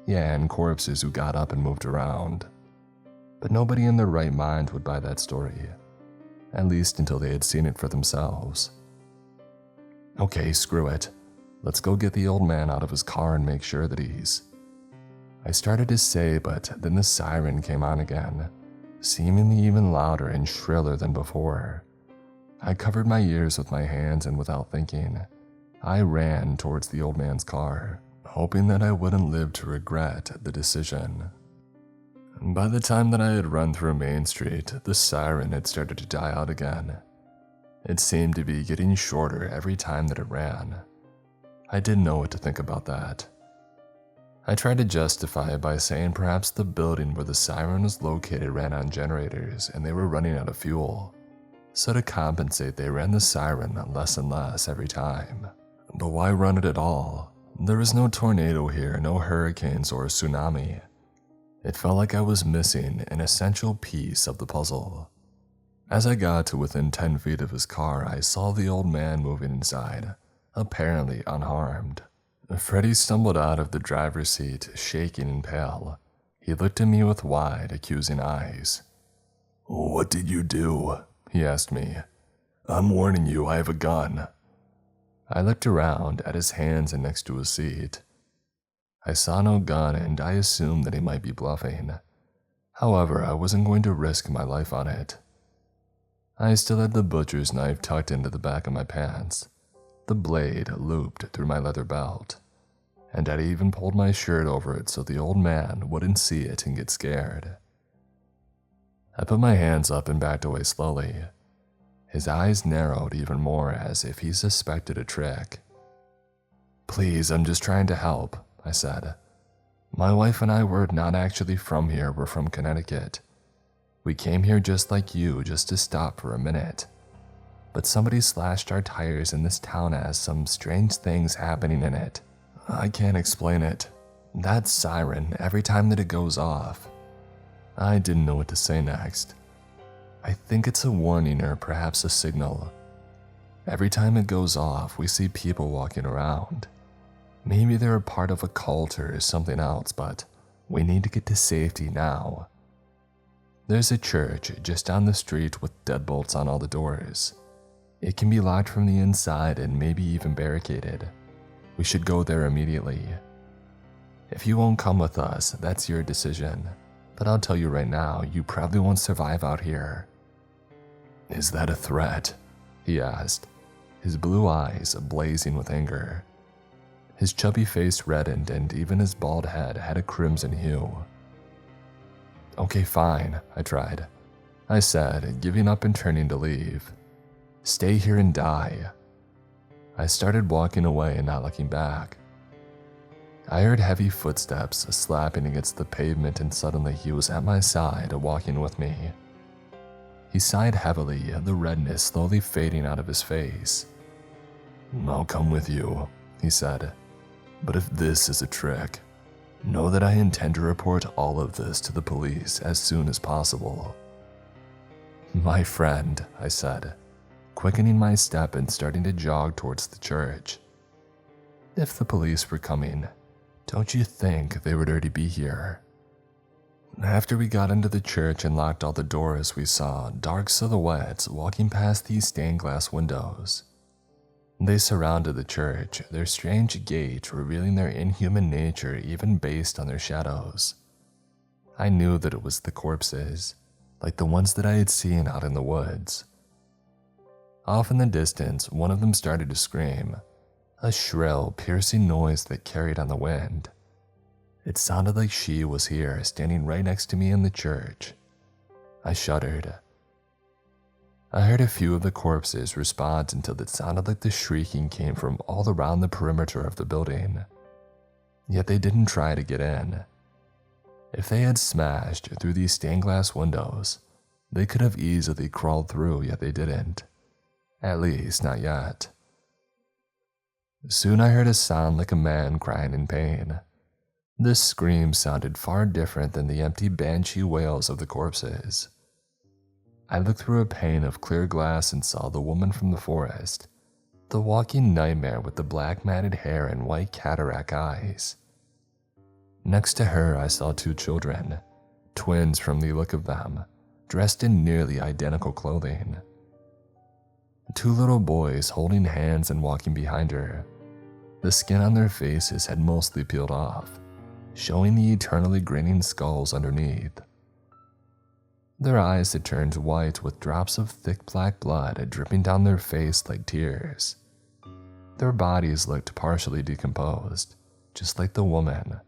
Yeah, and corpses who got up and moved around. But nobody in their right mind would buy that story, at least until they had seen it for themselves. Okay, screw it. Let's go get the old man out of his car and make sure that he's... I started to say, but then the siren came on again, seemingly even louder and shriller than before. I covered my ears with my hands, and without thinking, I ran towards the old man's car, hoping that I wouldn't live to regret the decision. By the time that I had run through Main Street, the siren had started to die out again. It seemed to be getting shorter every time that it ran. I didn't know what to think about that. I tried to justify it by saying perhaps the building where the siren was located ran on generators and they were running out of fuel. So to compensate, they ran the siren less and less every time. But why run it at all? There was no tornado here, no hurricanes or tsunami. It felt like I was missing an essential piece of the puzzle. As I got to within 10 feet of his car, I saw the old man moving inside, apparently unharmed. Freddie stumbled out of the driver's seat, shaking and pale. He looked at me with wide, accusing eyes. "What did you do?" he asked me. "I'm warning you, I have a gun." I looked around at his hands and next to his seat. I saw no gun and I assumed that he might be bluffing. However, I wasn't going to risk my life on it. I still had the butcher's knife tucked into the back of my pants, the blade looped through my leather belt, and I'd even pulled my shirt over it so the old man wouldn't see it and get scared. I put my hands up and backed away slowly. His eyes narrowed even more as if he suspected a trick. "Please, I'm just trying to help," I said. "My wife and I were not actually from here, we're from Connecticut. We came here just like you, just to stop for a minute. But somebody slashed our tires and this town has some strange things happening in it. I can't explain it. That siren, every time that it goes off." I didn't know what to say next. "I think it's a warning or perhaps a signal. Every time it goes off, we see people walking around. Maybe they're a part of a cult or something else, but we need to get to safety now. There's a church just down the street with deadbolts on all the doors. It can be locked from the inside and maybe even barricaded. We should go there immediately. If you won't come with us, that's your decision. But I'll tell you right now, you probably won't survive out here." "Is that a threat?" he asked, his blue eyes blazing with anger. His chubby face reddened and even his bald head had a crimson hue. "Okay, fine," I tried. I said, giving up and turning to leave. "Stay here and die." I started walking away and not looking back. I heard heavy footsteps slapping against the pavement and suddenly he was at my side, walking with me. He sighed heavily, the redness slowly fading out of his face. "I'll come with you," he said. "But if this is a trick, know that I intend to report all of this to the police as soon as possible." "My friend," I said, quickening my step and starting to jog towards the church. If the police were coming, don't you think they would already be here? After we got into the church and locked all the doors, we saw dark silhouettes walking past these stained glass windows. They surrounded the church, their strange gait revealing their inhuman nature even based on their shadows. I knew that it was the corpses, like the ones that I had seen out in the woods. Off in the distance, one of them started to scream, a shrill, piercing noise that carried on the wind. It sounded like she was here, standing right next to me in the church. I shuddered. I heard a few of the corpses respond until it sounded like the shrieking came from all around the perimeter of the building. Yet they didn't try to get in. If they had smashed through these stained glass windows, they could have easily crawled through, yet they didn't. At least, not yet. Soon I heard a sound like a man crying in pain. This scream sounded far different than the empty banshee wails of the corpses. I looked through a pane of clear glass and saw the woman from the forest, the walking nightmare with the black matted hair and white cataract eyes. Next to her, I saw two children, twins from the look of them, dressed in nearly identical clothing. Two little boys holding hands and walking behind her. The skin on their faces had mostly peeled off, showing the eternally grinning skulls underneath. Their eyes had turned white with drops of thick black blood dripping down their face like tears. Their bodies looked partially decomposed, just like the woman,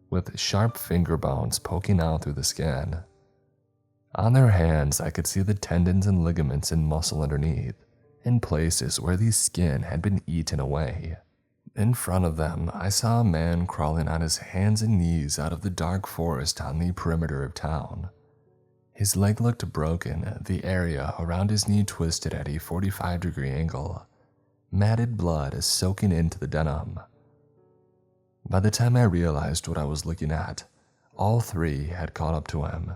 with sharp finger bones poking out through the skin. On their hands, I could see the tendons and ligaments and muscle underneath, in places where the skin had been eaten away. In front of them, I saw a man crawling on his hands and knees out of the dark forest on the perimeter of town. His leg looked broken, the area around his knee twisted at a 45-degree angle. Matted blood soaking into the denim. By the time I realized what I was looking at, all three had caught up to him.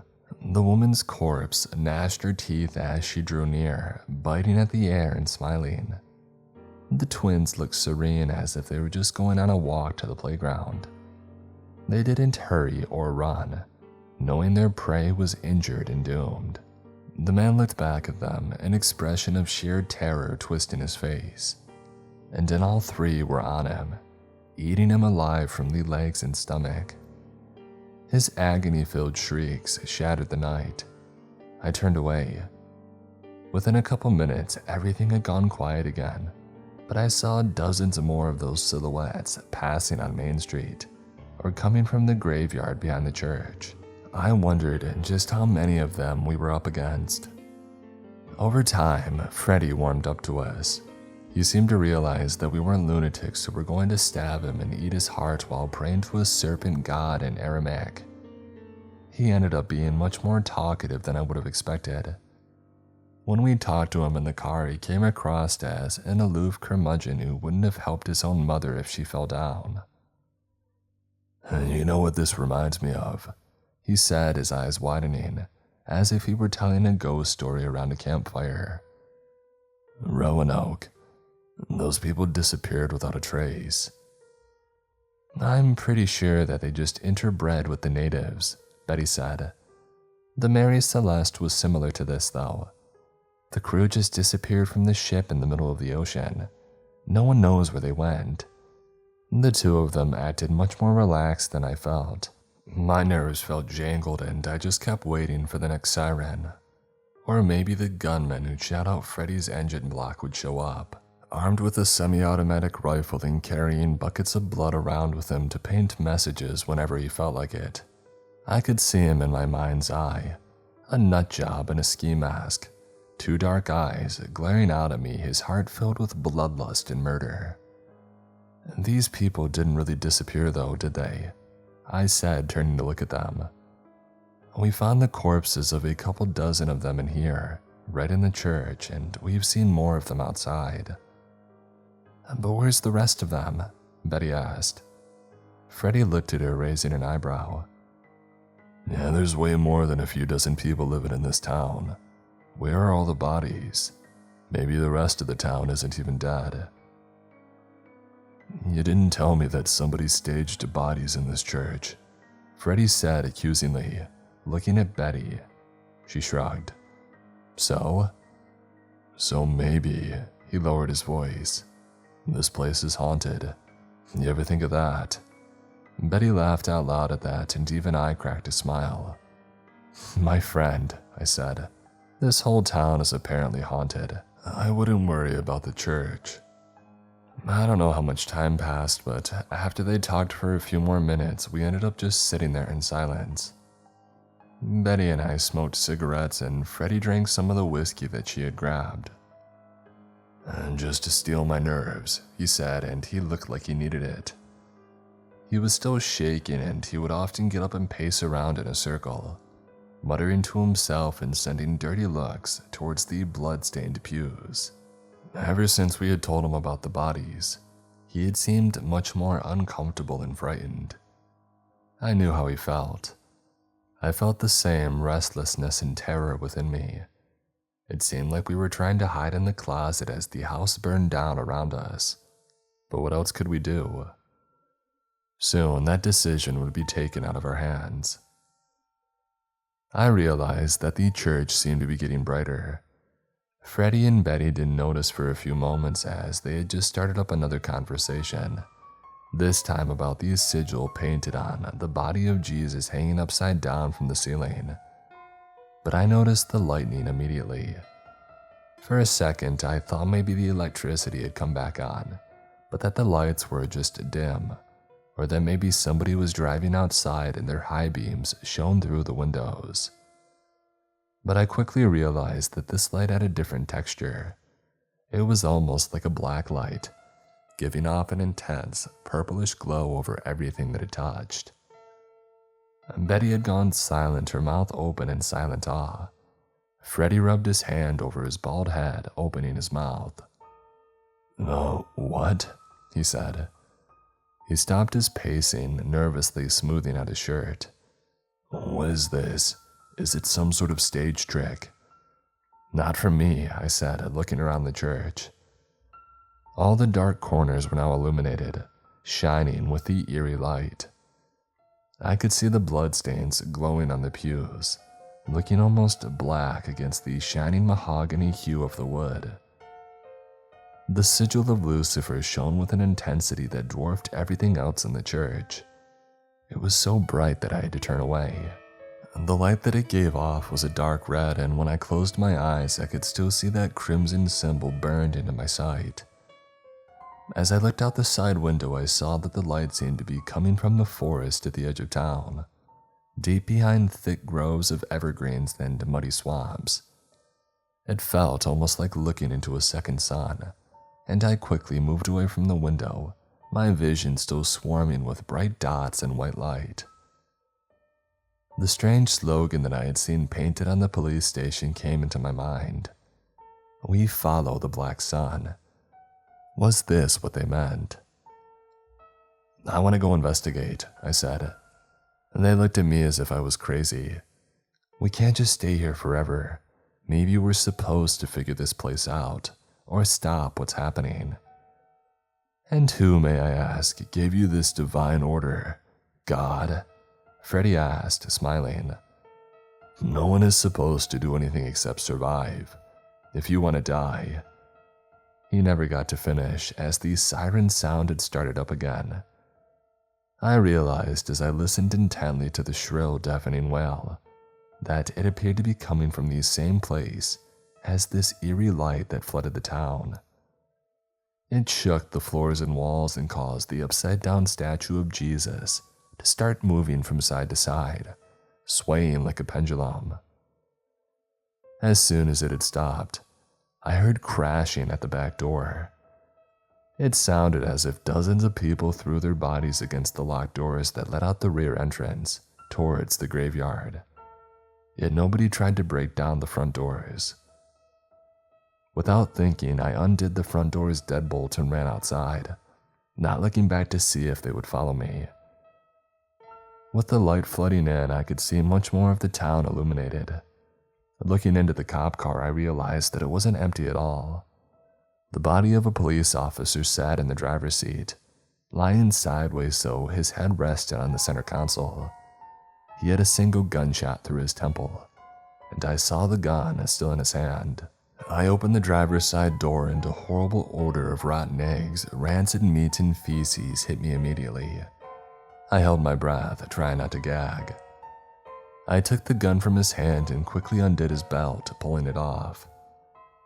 The woman's corpse gnashed her teeth as she drew near, biting at the air and smiling. The twins looked serene, as if they were just going on a walk to the playground. They didn't hurry or run, knowing their prey was injured and doomed. The man looked back at them, an expression of sheer terror twisting his face. And then all three were on him, eating him alive from the legs and stomach. His agony-filled shrieks shattered the night. I turned away. Within a couple minutes, everything had gone quiet again, but I saw dozens more of those silhouettes passing on Main Street, or coming from the graveyard behind the church. I wondered just how many of them we were up against. Over time, Freddy warmed up to us. He seemed to realize that we weren't lunatics who were going to stab him and eat his heart while praying to a serpent god in Aramaic. He ended up being much more talkative than I would have expected. When we talked to him in the car, he came across as an aloof curmudgeon who wouldn't have helped his own mother if she fell down. "You know what this reminds me of?" he said, his eyes widening, as if he were telling a ghost story around a campfire. "Roanoke. Those people disappeared without a trace." "I'm pretty sure that they just interbred with the natives," Betty said. "The Mary Celeste was similar to this, though. The crew just disappeared from the ship in the middle of the ocean. No one knows where they went." The two of them acted much more relaxed than I felt. My nerves felt jangled, and I just kept waiting for the next siren. Or maybe the gunman who'd shot out Freddy's engine block would show up, armed with a semi-automatic rifle and carrying buckets of blood around with him to paint messages whenever he felt like it. I could see him in my mind's eye, a nut job in a ski mask, two dark eyes glaring out at me, his heart filled with bloodlust and murder. "These people didn't really disappear though, did they?" I said, turning to look at them. "We found the corpses of a couple dozen of them in here, right in the church, and we've seen more of them outside." "But where's the rest of them?" Betty asked. Freddy looked at her, raising an eyebrow. "Yeah, there's way more than a few dozen people living in this town. Where are all the bodies?" Maybe the rest of the town isn't even dead. You didn't tell me that somebody staged bodies in this church, Freddie said accusingly, looking at Betty. She shrugged. So? So maybe, he lowered his voice. This place is haunted. You ever think of that? Betty laughed out loud at that, and even I cracked a smile. My friend, I said, this whole town is apparently haunted. I wouldn't worry about the church. I don't know how much time passed, but after they talked for a few more minutes, we ended up just sitting there in silence. Betty and I smoked cigarettes, and Freddie drank some of the whiskey that she had grabbed. Just to steel my nerves, he said, and he looked like he needed it. He was still shaking, and he would often get up and pace around in a circle, muttering to himself and sending dirty looks towards the blood-stained pews. Ever since we had told him about the bodies, he had seemed much more uncomfortable and frightened. I knew how he felt. I felt the same restlessness and terror within me. It seemed like we were trying to hide in the closet as the house burned down around us. But what else could we do? Soon, that decision would be taken out of our hands. I realized that the church seemed to be getting brighter. Freddie and Betty didn't notice for a few moments as they had just started up another conversation, this time about the sigil painted on the body of Jesus hanging upside down from the ceiling. But I noticed the lightning immediately. For a second, I thought maybe the electricity had come back on, but that the lights were just dim, or that maybe somebody was driving outside and their high beams shone through the windows. But I quickly realized that this light had a different texture. It was almost like a black light, giving off an intense, purplish glow over everything that it touched. Betty had gone silent, her mouth open in silent awe. Freddie rubbed his hand over his bald head, opening his mouth. "Oh, what?" he said. He stopped his pacing, nervously smoothing out his shirt. "What is this? Is it some sort of stage trick?" "Not from me," I said, looking around the church. All the dark corners were now illuminated, shining with the eerie light. I could see the bloodstains glowing on the pews, looking almost black against the shining mahogany hue of the wood. The sigil of Lucifer shone with an intensity that dwarfed everything else in the church. It was so bright that I had to turn away. The light that it gave off was a dark red, and when I closed my eyes, I could still see that crimson symbol burned into my sight. As I looked out the side window, I saw that the light seemed to be coming from the forest at the edge of town, deep behind thick groves of evergreens and muddy swamps. It felt almost like looking into a second sun, and I quickly moved away from the window, my vision still swarming with bright dots and white light. The strange slogan that I had seen painted on the police station came into my mind. "We follow the black sun." Was this what they meant? "I want to go investigate," I said. They looked at me as if I was crazy. "We can't just stay here forever. Maybe we're supposed to figure this place out, or stop what's happening." "And who, may I ask, gave you this divine order? God?" Freddie asked, smiling. "No one is supposed to do anything except survive. If you want to die." He never got to finish as the siren sound had started up again. I realized as I listened intently to the shrill, deafening wail that it appeared to be coming from the same place as this eerie light that flooded the town. It shook the floors and walls and caused the upside-down statue of Jesus to start moving from side to side, swaying like a pendulum. As soon as it had stopped, I heard crashing at the back door. It sounded as if dozens of people threw their bodies against the locked doors that led out the rear entrance towards the graveyard. Yet nobody tried to break down the front doors. Without thinking, I undid the front door's deadbolt and ran outside, not looking back to see if they would follow me. With the light flooding in, I could see much more of the town illuminated. Looking into the cop car, I realized that it wasn't empty at all. The body of a police officer sat in the driver's seat, lying sideways so his head rested on the center console. He had a single gunshot through his temple, and I saw the gun still in his hand. I opened the driver's side door and a horrible odor of rotten eggs, rancid meat, and feces hit me immediately. I held my breath, trying not to gag. I took the gun from his hand and quickly undid his belt, pulling it off.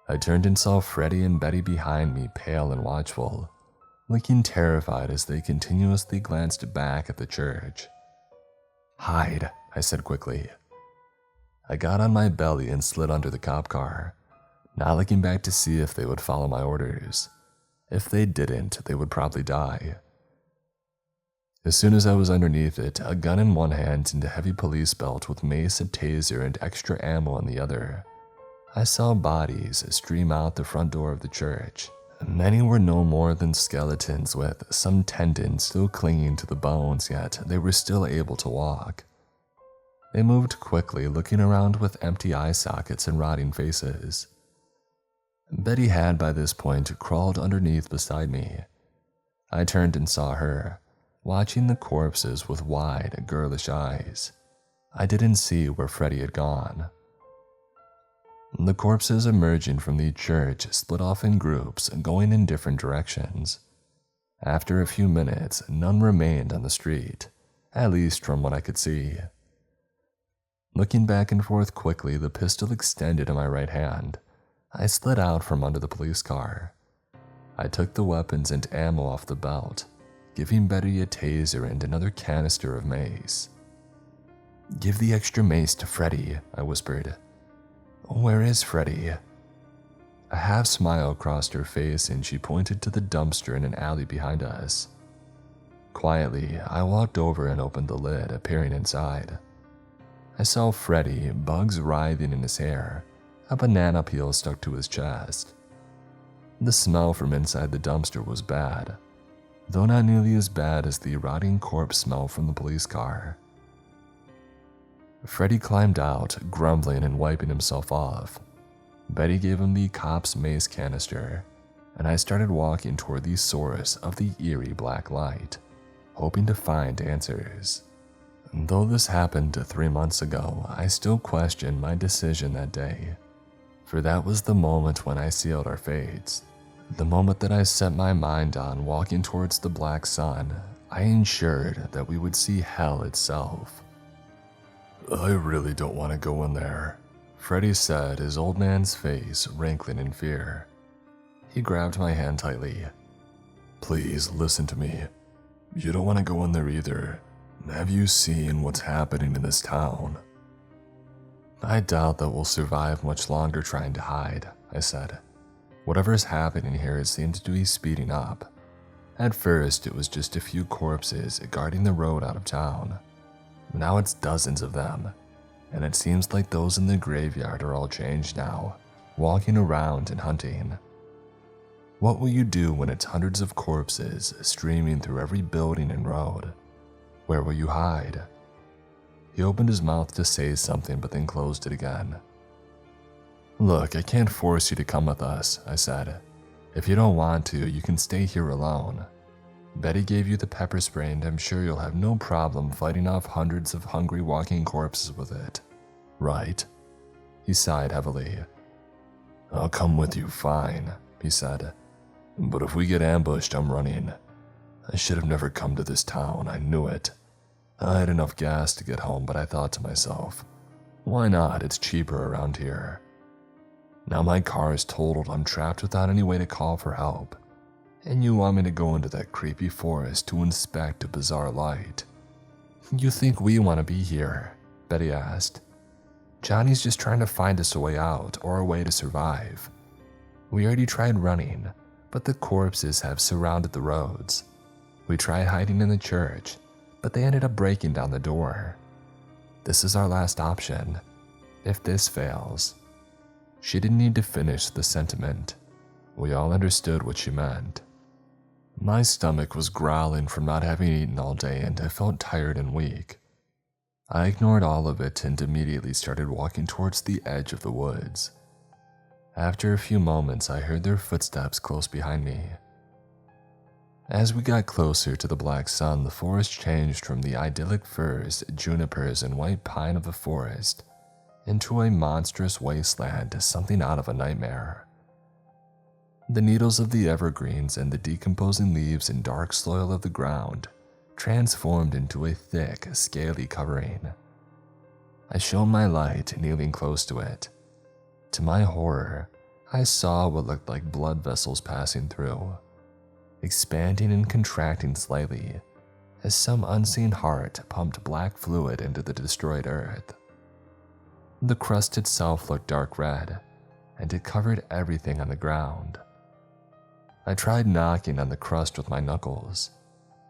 I turned and saw Freddie and Betty behind me, pale and watchful, looking terrified as they continuously glanced back at the church. "Hide," I said quickly. I got on my belly and slid under the cop car, not looking back to see if they would follow my orders. If they didn't, they would probably die. As soon as I was underneath it, a gun in one hand and a heavy police belt with mace, a taser, and extra ammo in the other, I saw bodies stream out the front door of the church. Many were no more than skeletons with some tendons still clinging to the bones, yet they were still able to walk. They moved quickly, looking around with empty eye sockets and rotting faces. Betty had by this point crawled underneath beside me. I turned and saw her, watching the corpses with wide, girlish eyes. I didn't see where Freddie had gone. The corpses emerging from the church split off in groups, going in different directions. After a few minutes, none remained on the street, at least from what I could see. Looking back and forth quickly, the pistol extended in my right hand, I slid out from under the police car. I took the weapons and ammo off the belt, giving Betty a taser and another canister of mace. "Give the extra mace to Freddie," I whispered. "Where is Freddie?" A half smile crossed her face and she pointed to the dumpster in an alley behind us. Quietly, I walked over and opened the lid, peering inside. I saw Freddie, bugs writhing in his hair, a banana peel stuck to his chest. The smell from inside the dumpster was bad, though not nearly as bad as the rotting corpse smell from the police car. Freddie climbed out, grumbling and wiping himself off. Betty gave him the cop's mace canister, and I started walking toward the source of the eerie black light, hoping to find answers. Though this happened 3 months ago, I still question my decision that day, for that was the moment when I sealed our fates. The moment that I set my mind on walking towards the black sun, I ensured that we would see hell itself. "I really don't want to go in there," Freddie said, his old man's face wrinkling in fear. He grabbed my hand tightly. "Please listen to me. You don't want to go in there either. Have you seen what's happening in this town?" "I doubt that we'll survive much longer trying to hide," I said. "Whatever's happening here seems to be speeding up. At first, it was just a few corpses guarding the road out of town. Now it's dozens of them, and it seems like those in the graveyard are all changed now, walking around and hunting. What will you do when it's hundreds of corpses streaming through every building and road? Where will you hide?" He opened his mouth to say something but then closed it again. "Look, I can't force you to come with us," I said. "If you don't want to, you can stay here alone. Betty gave you the pepper spray and I'm sure you'll have no problem fighting off hundreds of hungry walking corpses with it. Right?" He sighed heavily. "I'll come with you, fine," he said. "But if we get ambushed, I'm running. I should have never come to this town, I knew it. I had enough gas to get home, but I thought to myself, why not? It's cheaper around here. Now my car is totaled, I'm trapped without any way to call for help. And you want me to go into that creepy forest to inspect a bizarre light." "You think we want to be here?" Betty asked. "Johnny's just trying to find us a way out or a way to survive. We already tried running, but the corpses have surrounded the roads. We tried hiding in the church, but they ended up breaking down the door. This is our last option. If this fails..." She didn't need to finish the sentiment. We all understood what she meant. My stomach was growling from not having eaten all day and I felt tired and weak. I ignored all of it and immediately started walking towards the edge of the woods. After a few moments, I heard their footsteps close behind me. As we got closer to the black sun, the forest changed from the idyllic firs, junipers, and white pine of the forest into a monstrous wasteland, something out of a nightmare. The needles of the evergreens and the decomposing leaves and dark soil of the ground transformed into a thick, scaly covering. I shone my light, kneeling close to it. To my horror, I saw what looked like blood vessels passing through, expanding and contracting slightly as some unseen heart pumped black fluid into the destroyed earth. The crust itself looked dark red, and it covered everything on the ground. I tried knocking on the crust with my knuckles.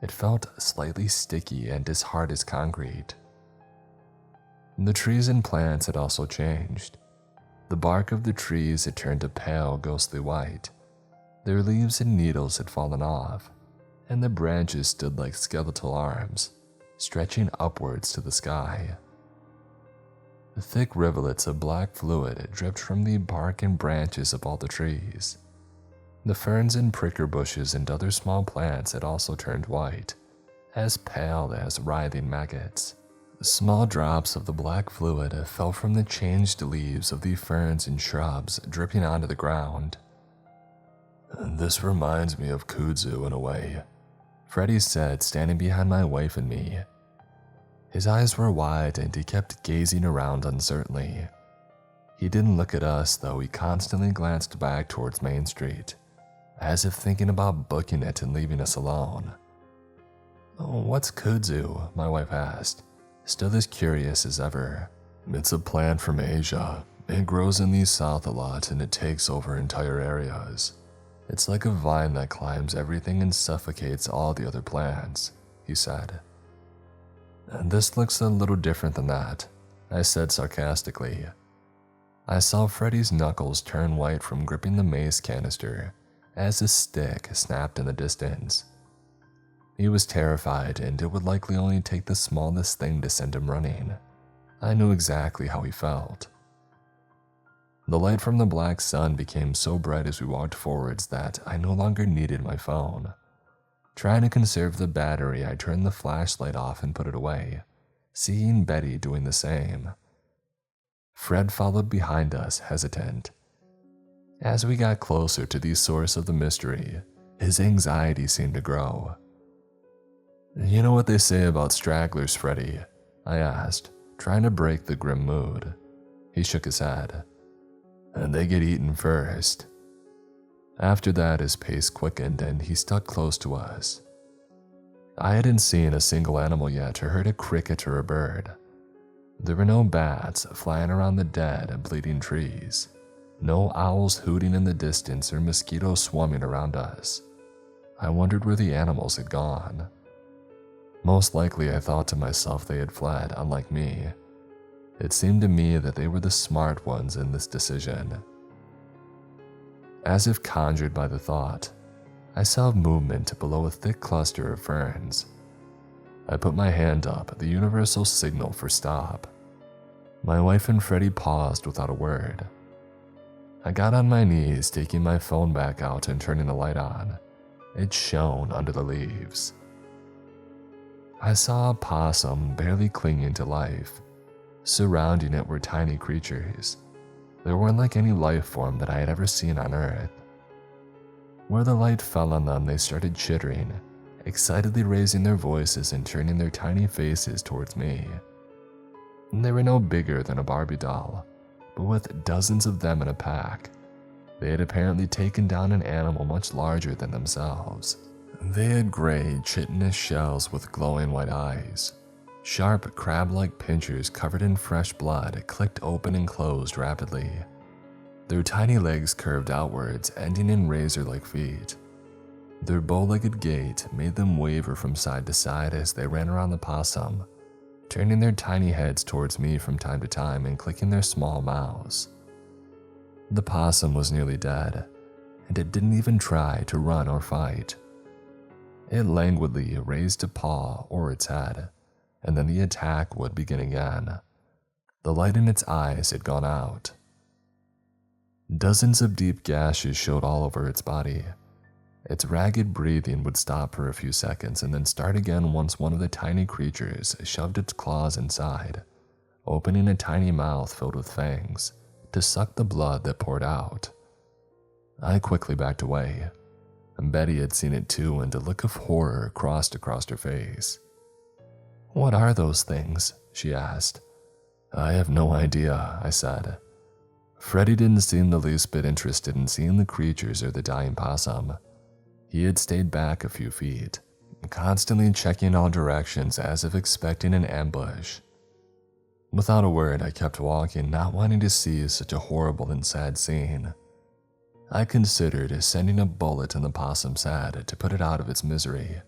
It felt slightly sticky and as hard as concrete. The trees and plants had also changed. The bark of the trees had turned a pale, ghostly white. Their leaves and needles had fallen off, and the branches stood like skeletal arms, stretching upwards to the sky. The thick rivulets of black fluid dripped from the bark and branches of all the trees. The ferns and pricker bushes and other small plants had also turned white, as pale as writhing maggots. Small drops of the black fluid fell from the changed leaves of the ferns and shrubs, dripping onto the ground. "This reminds me of kudzu in a way," Freddie said, standing behind my wife and me. His eyes were wide and he kept gazing around uncertainly. He didn't look at us, though. He constantly glanced back towards Main Street, as if thinking about booking it and leaving us alone. "What's kudzu?" my wife asked, still as curious as ever. "It's a plant from Asia. It grows in the south a lot and it takes over entire areas. It's like a vine that climbs everything and suffocates all the other plants," he said. "This looks a little different than that," I said sarcastically. I saw Freddie's knuckles turn white from gripping the mace canister as a stick snapped in the distance. He was terrified, and it would likely only take the smallest thing to send him running. I knew exactly how he felt. The light from the black sun became so bright as we walked forwards that I no longer needed my phone. Trying to conserve the battery, I turned the flashlight off and put it away, seeing Betty doing the same. Fred followed behind us, hesitant. As we got closer to the source of the mystery, his anxiety seemed to grow. "You know what they say about stragglers, Freddie?" I asked, trying to break the grim mood. He shook his head. "And they get eaten first." After that, his pace quickened and he stuck close to us. I hadn't seen a single animal yet or heard a cricket or a bird. There were no bats flying around the dead and bleeding trees, no owls hooting in the distance or mosquitoes swarming around us. I wondered where the animals had gone. Most likely, I thought to myself, they had fled, unlike me. It seemed to me that they were the smart ones in this decision. As if conjured by the thought, I saw movement below a thick cluster of ferns. I put my hand up, the universal signal for stop. My wife and Freddie paused without a word. I got on my knees, taking my phone back out and turning the light on. It shone under the leaves. I saw a possum barely clinging to life. Surrounding it were tiny creatures. They weren't like any life form that I had ever seen on Earth. Where the light fell on them, they started chittering, excitedly raising their voices and turning their tiny faces towards me. They were no bigger than a Barbie doll, but with dozens of them in a pack. They had apparently taken down an animal much larger than themselves. They had gray, chitinous shells with glowing white eyes. Sharp, crab-like pincers covered in fresh blood clicked open and closed rapidly. Their tiny legs curved outwards, ending in razor-like feet. Their bow-legged gait made them waver from side to side as they ran around the possum, turning their tiny heads towards me from time to time and clicking their small mouths. The possum was nearly dead, and it didn't even try to run or fight. It languidly raised a paw or its head, and then the attack would begin again. The light in its eyes had gone out. Dozens of deep gashes showed all over its body. Its ragged breathing would stop for a few seconds and then start again once one of the tiny creatures shoved its claws inside, opening a tiny mouth filled with fangs to suck the blood that poured out. I quickly backed away. Betty had seen it too, and a look of horror crossed across her face. "What are those things?" she asked. "I have no idea," I said. Freddie didn't seem the least bit interested in seeing the creatures or the dying possum. He had stayed back a few feet, constantly checking all directions as if expecting an ambush. Without a word, I kept walking, not wanting to see such a horrible and sad scene. I considered sending a bullet in the possum's head to put it out of its misery.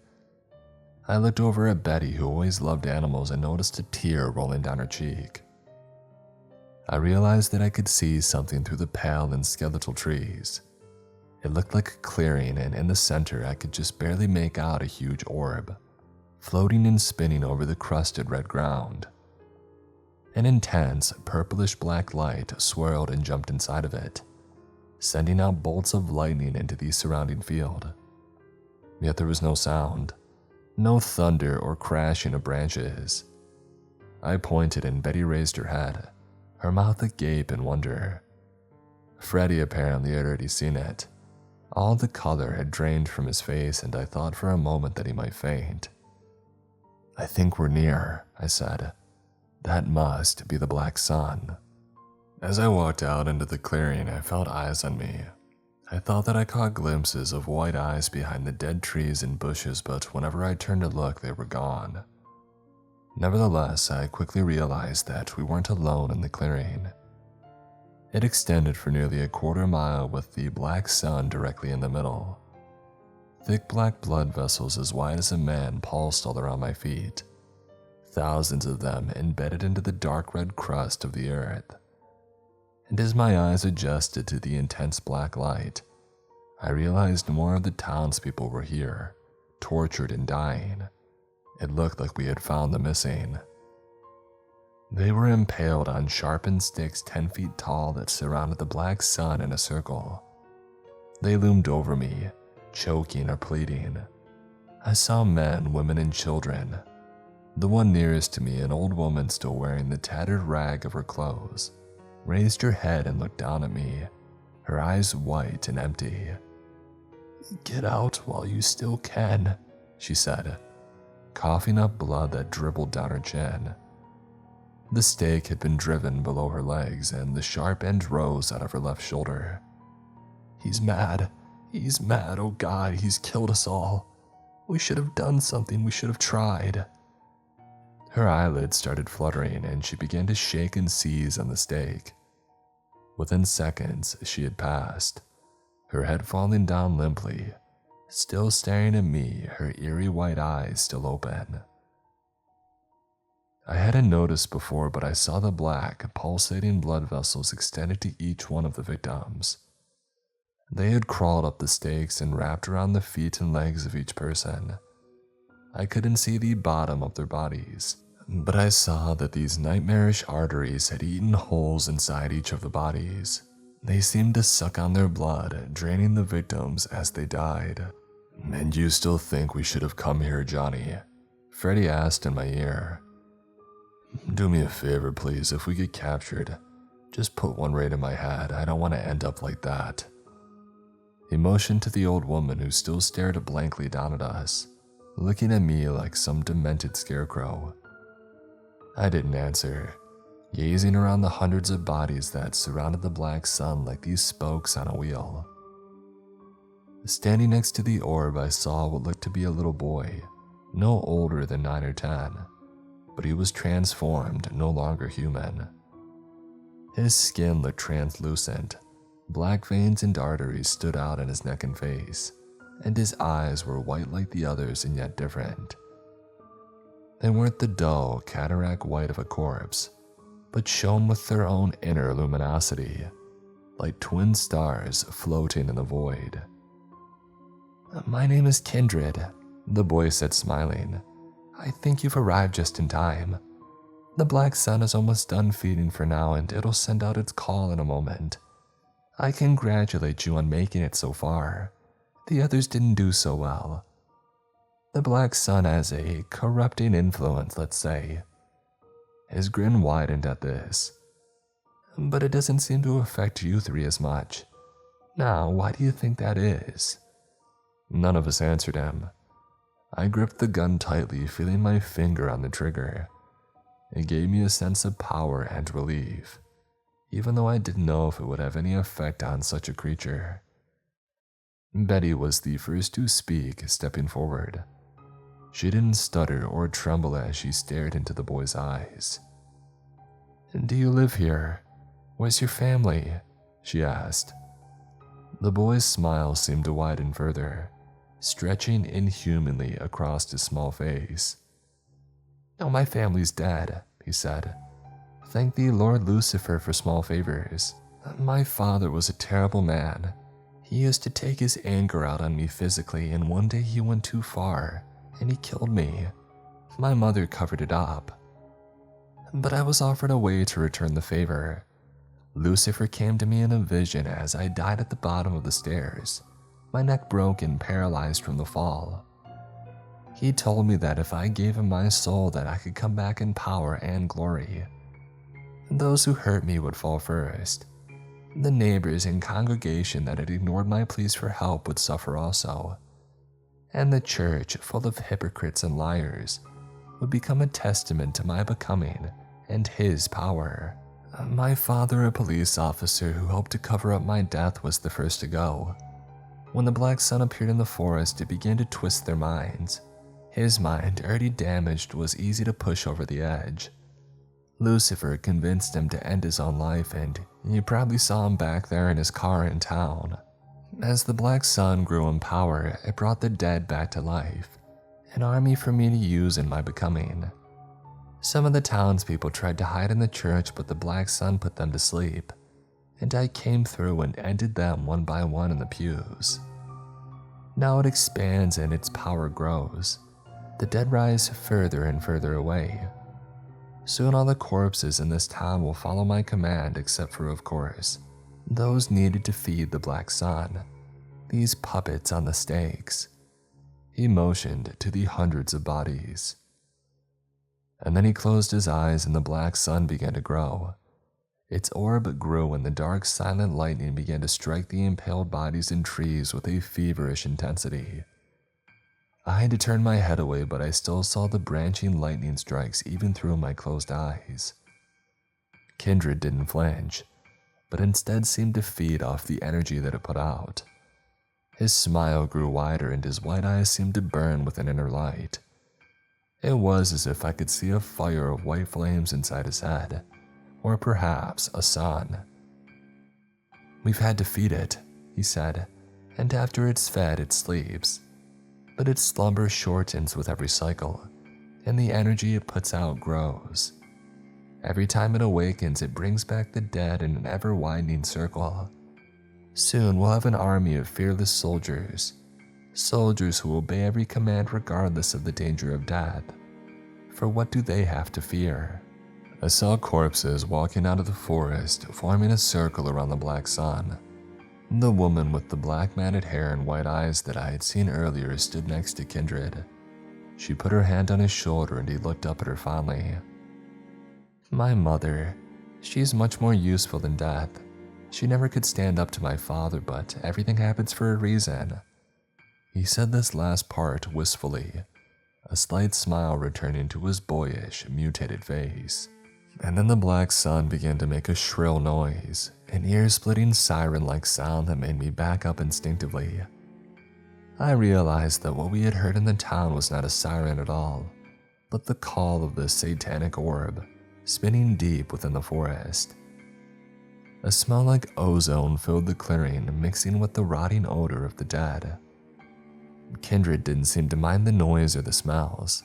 I looked over at Betty, who always loved animals, and noticed a tear rolling down her cheek. I realized that I could see something through the pale and skeletal trees. It looked like a clearing, and in the center I could just barely make out a huge orb, floating and spinning over the crusted red ground. An intense, purplish black light swirled and jumped inside of it, sending out bolts of lightning into the surrounding field. Yet there was no sound, no thunder or crashing of branches. I pointed and Betty raised her head, her mouth agape in wonder. Freddie apparently had already seen it. All the color had drained from his face, and I thought for a moment that he might faint. "I think we're near," I said. "That must be the black sun." As I walked out into the clearing, I felt eyes on me. I thought that I caught glimpses of white eyes behind the dead trees and bushes, but whenever I turned to look, they were gone. Nevertheless, I quickly realized that we weren't alone in the clearing. It extended for nearly a quarter mile with the black sun directly in the middle. Thick black blood vessels as wide as a man pulsed all around my feet, thousands of them embedded into the dark red crust of the earth. And as my eyes adjusted to the intense black light, I realized more of the townspeople were here, tortured and dying. It looked like we had found the missing. They were impaled on sharpened sticks 10 feet tall that surrounded the black sun in a circle. They loomed over me, choking or pleading. I saw men, women, and children. The one nearest to me, an old woman still wearing the tattered rag of her clothes, raised her head and looked down at me, her eyes white and empty. "Get out while you still can," she said, coughing up blood that dribbled down her chin. The stake had been driven below her legs, and the sharp end rose out of her left shoulder. He's mad, oh God, he's killed us all. We should have done something, we should have tried." Her eyelids started fluttering, and she began to shake and seize on the stake. Within seconds, she had passed, her head falling down limply, still staring at me, her eerie white eyes still open. I hadn't noticed before, but I saw the black, pulsating blood vessels extended to each one of the victims. They had crawled up the stakes and wrapped around the feet and legs of each person. I couldn't see the bottom of their bodies, but I saw that these nightmarish arteries had eaten holes inside each of the bodies. They seemed to suck on their blood, draining the victims as they died. "And you still think we should have come here, Johnny?" Freddie asked in my ear. "Do me a favor, please. If we get captured, just put one right in my head. I don't want to end up like that." He motioned to the old woman, who still stared blankly down at us, looking at me like some demented scarecrow. I didn't answer, gazing around the hundreds of bodies that surrounded the black sun like these spokes on a wheel. Standing next to the orb, I saw what looked to be a little boy, no older than 9 or 10. But he was transformed, no longer human. His skin looked translucent, black veins and arteries stood out in his neck and face, and his eyes were white like the others and yet different. They weren't the dull, cataract white of a corpse, but shone with their own inner luminosity, like twin stars floating in the void. "My name is Kindred," the boy said, smiling. I think you've arrived just in time. The black sun is almost done feeding for now and it'll send out its call in a moment. I congratulate you on making it so far. The others didn't do so well. The black sun has a corrupting influence, let's say." His grin widened at this. "But it doesn't seem to affect you three as much. Now, why do you think that is?" None of us answered him. I gripped the gun tightly, feeling my finger on the trigger. It gave me a sense of power and relief, even though I didn't know if it would have any effect on such a creature. Betty was the first to speak, stepping forward. She didn't stutter or tremble as she stared into the boy's eyes. "Do you live here? Where's your family?" she asked. The boy's smile seemed to widen further, stretching inhumanly across his small face. "No, my family's dead," he said. "Thank the Lord Lucifer for small favors. My father was a terrible man. He used to take his anger out on me physically, and one day he went too far, and he killed me. My mother covered it up. But I was offered a way to return the favor. Lucifer came to me in a vision as I died at the bottom of the stairs, my neck broken, paralyzed from the fall. He told me that if I gave him my soul that I could come back in power and glory. Those who hurt me would fall first. The neighbors and congregation that had ignored my pleas for help would suffer also. And the church, full of hypocrites and liars, would become a testament to my becoming and his power. My father, a police officer who hoped to cover up my death, was the first to go. When the black sun appeared in the forest, it began to twist their minds. His mind, already damaged, was easy to push over the edge. Lucifer convinced him to end his own life, and you probably saw him back there in his car in town. As the black sun grew in power, it brought the dead back to life, an army for me to use in my becoming. Some of the townspeople tried to hide in the church, but the black sun put them to sleep, and I came through and ended them one by one in the pews. Now it expands and its power grows. The dead rise further and further away. Soon all the corpses in this town will follow my command, except for, of course, those needed to feed the black sun, these puppets on the stakes. He motioned to the hundreds of bodies. And then he closed his eyes and the black sun began to grow. Its orb grew and the dark, silent lightning began to strike the impaled bodies and trees with a feverish intensity. I had to turn my head away, but I still saw the branching lightning strikes even through my closed eyes. Kindred didn't flinch, but instead seemed to feed off the energy that it put out. His smile grew wider and his white eyes seemed to burn with an inner light. It was as if I could see a fire of white flames inside his head, or perhaps a sun. "We've had to feed it," he said, "and after it's fed, it sleeps. But its slumber shortens with every cycle, and the energy it puts out grows. Every time it awakens, it brings back the dead in an ever-widening circle. Soon we'll have an army of fearless soldiers, soldiers who obey every command regardless of the danger of death. For what do they have to fear?" I saw corpses walking out of the forest, forming a circle around the black sun. The woman with the black matted hair and white eyes that I had seen earlier stood next to Kindred. She put her hand on his shoulder and he looked up at her fondly. "My mother, she's much more useful than death. She never could stand up to my father, but everything happens for a reason." He said this last part wistfully, a slight smile returning to his boyish, mutated face. And then the black sun began to make a shrill noise, an ear-splitting siren-like sound that made me back up instinctively. I realized that what we had heard in the town was not a siren at all, but the call of the satanic orb, spinning deep within the forest. A smell like ozone filled the clearing, mixing with the rotting odor of the dead. Kindred didn't seem to mind the noise or the smells.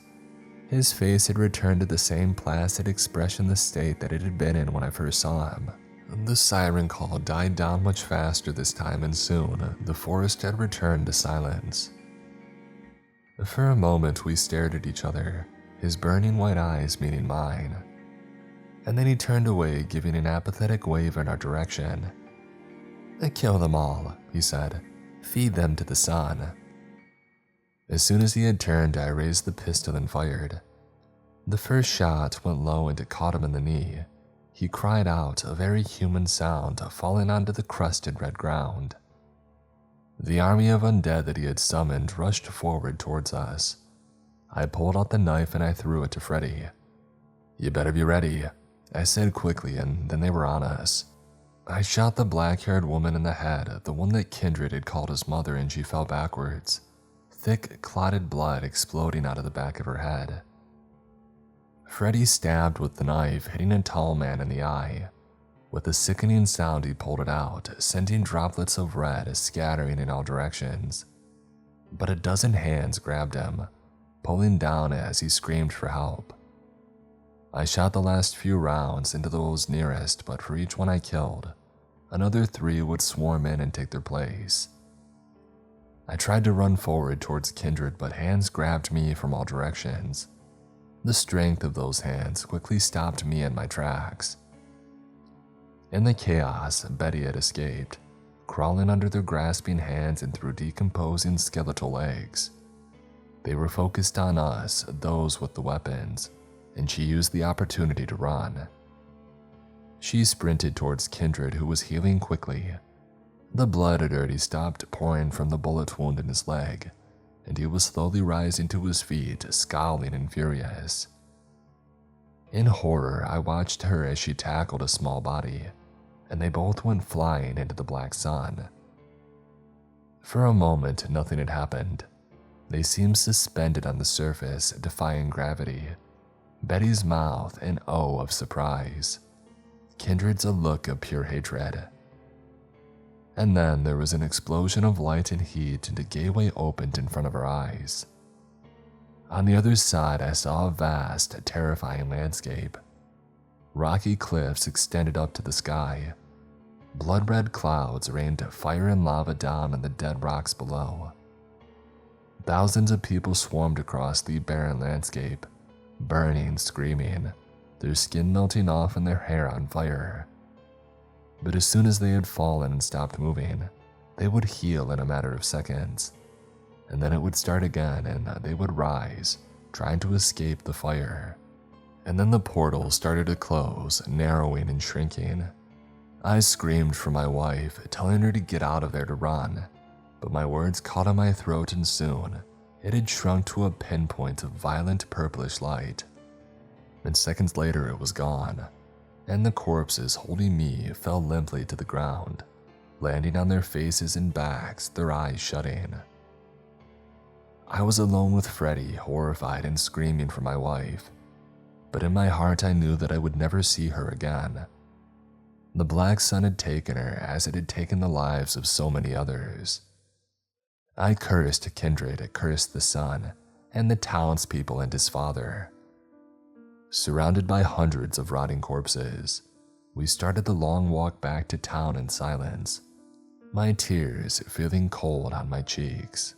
His face had returned to the same placid, expressionless state that it had been in when I first saw him. The siren call died down much faster this time, and soon the forest had returned to silence. For a moment we stared at each other, his burning white eyes meeting mine. And then he turned away, giving an apathetic wave in our direction. "Kill them all," he said. "Feed them to the sun." As soon as he had turned, I raised the pistol and fired. The first shot went low and it caught him in the knee. He cried out, a very human sound, falling onto the crusted red ground. The army of undead that he had summoned rushed forward towards us. I pulled out the knife and I threw it to Freddy. "You better be ready," I said quickly, and then they were on us. I shot the black-haired woman in the head, the one that Kindred had called his mother, and she fell backwards, thick clotted blood exploding out of the back of her head. Freddy stabbed with the knife, hitting a tall man in the eye. With a sickening sound, he pulled it out, sending droplets of red scattering in all directions. But a dozen hands grabbed him, pulling down as he screamed for help. I shot the last few rounds into those nearest, but for each one I killed, another 3 would swarm in and take their place. I tried to run forward towards Kindred, but hands grabbed me from all directions. The strength of those hands quickly stopped me in my tracks. In the chaos, Betty had escaped, crawling under their grasping hands and through decomposing skeletal legs. They were focused on us, those with the weapons, and she used the opportunity to run. She sprinted towards Kindred, who was healing quickly. The blood had already stopped pouring from the bullet wound in his leg, and he was slowly rising to his feet, scowling and furious. In horror, I watched her as she tackled a small body, and they both went flying into the black sun. For a moment, nothing had happened. They seemed suspended on the surface, defying gravity. Betty's mouth an O of surprise. Kindred's a look of pure hatred. And then there was an explosion of light and heat, and a gateway opened in front of our eyes. On the other side, I saw a vast, terrifying landscape. Rocky cliffs extended up to the sky. Blood-red clouds rained fire and lava down on the dead rocks below. Thousands of people swarmed across the barren landscape, burning, screaming, their skin melting off and their hair on fire. But as soon as they had fallen and stopped moving, they would heal in a matter of seconds. And then it would start again, and they would rise, trying to escape the fire. And then the portal started to close, narrowing and shrinking. I screamed for my wife, telling her to get out of there to run, but my words caught in my throat, and soon it had shrunk to a pinpoint of violent purplish light. And seconds later it was gone, and the corpses holding me fell limply to the ground, landing on their faces and backs, their eyes shutting. I was alone with Freddy, horrified and screaming for my wife, but in my heart I knew that I would never see her again. The black sun had taken her as it had taken the lives of so many others. I cursed Kindred, cursed the sun, and the townspeople and his father. Surrounded by hundreds of rotting corpses, we started the long walk back to town in silence, my tears feeling cold on my cheeks.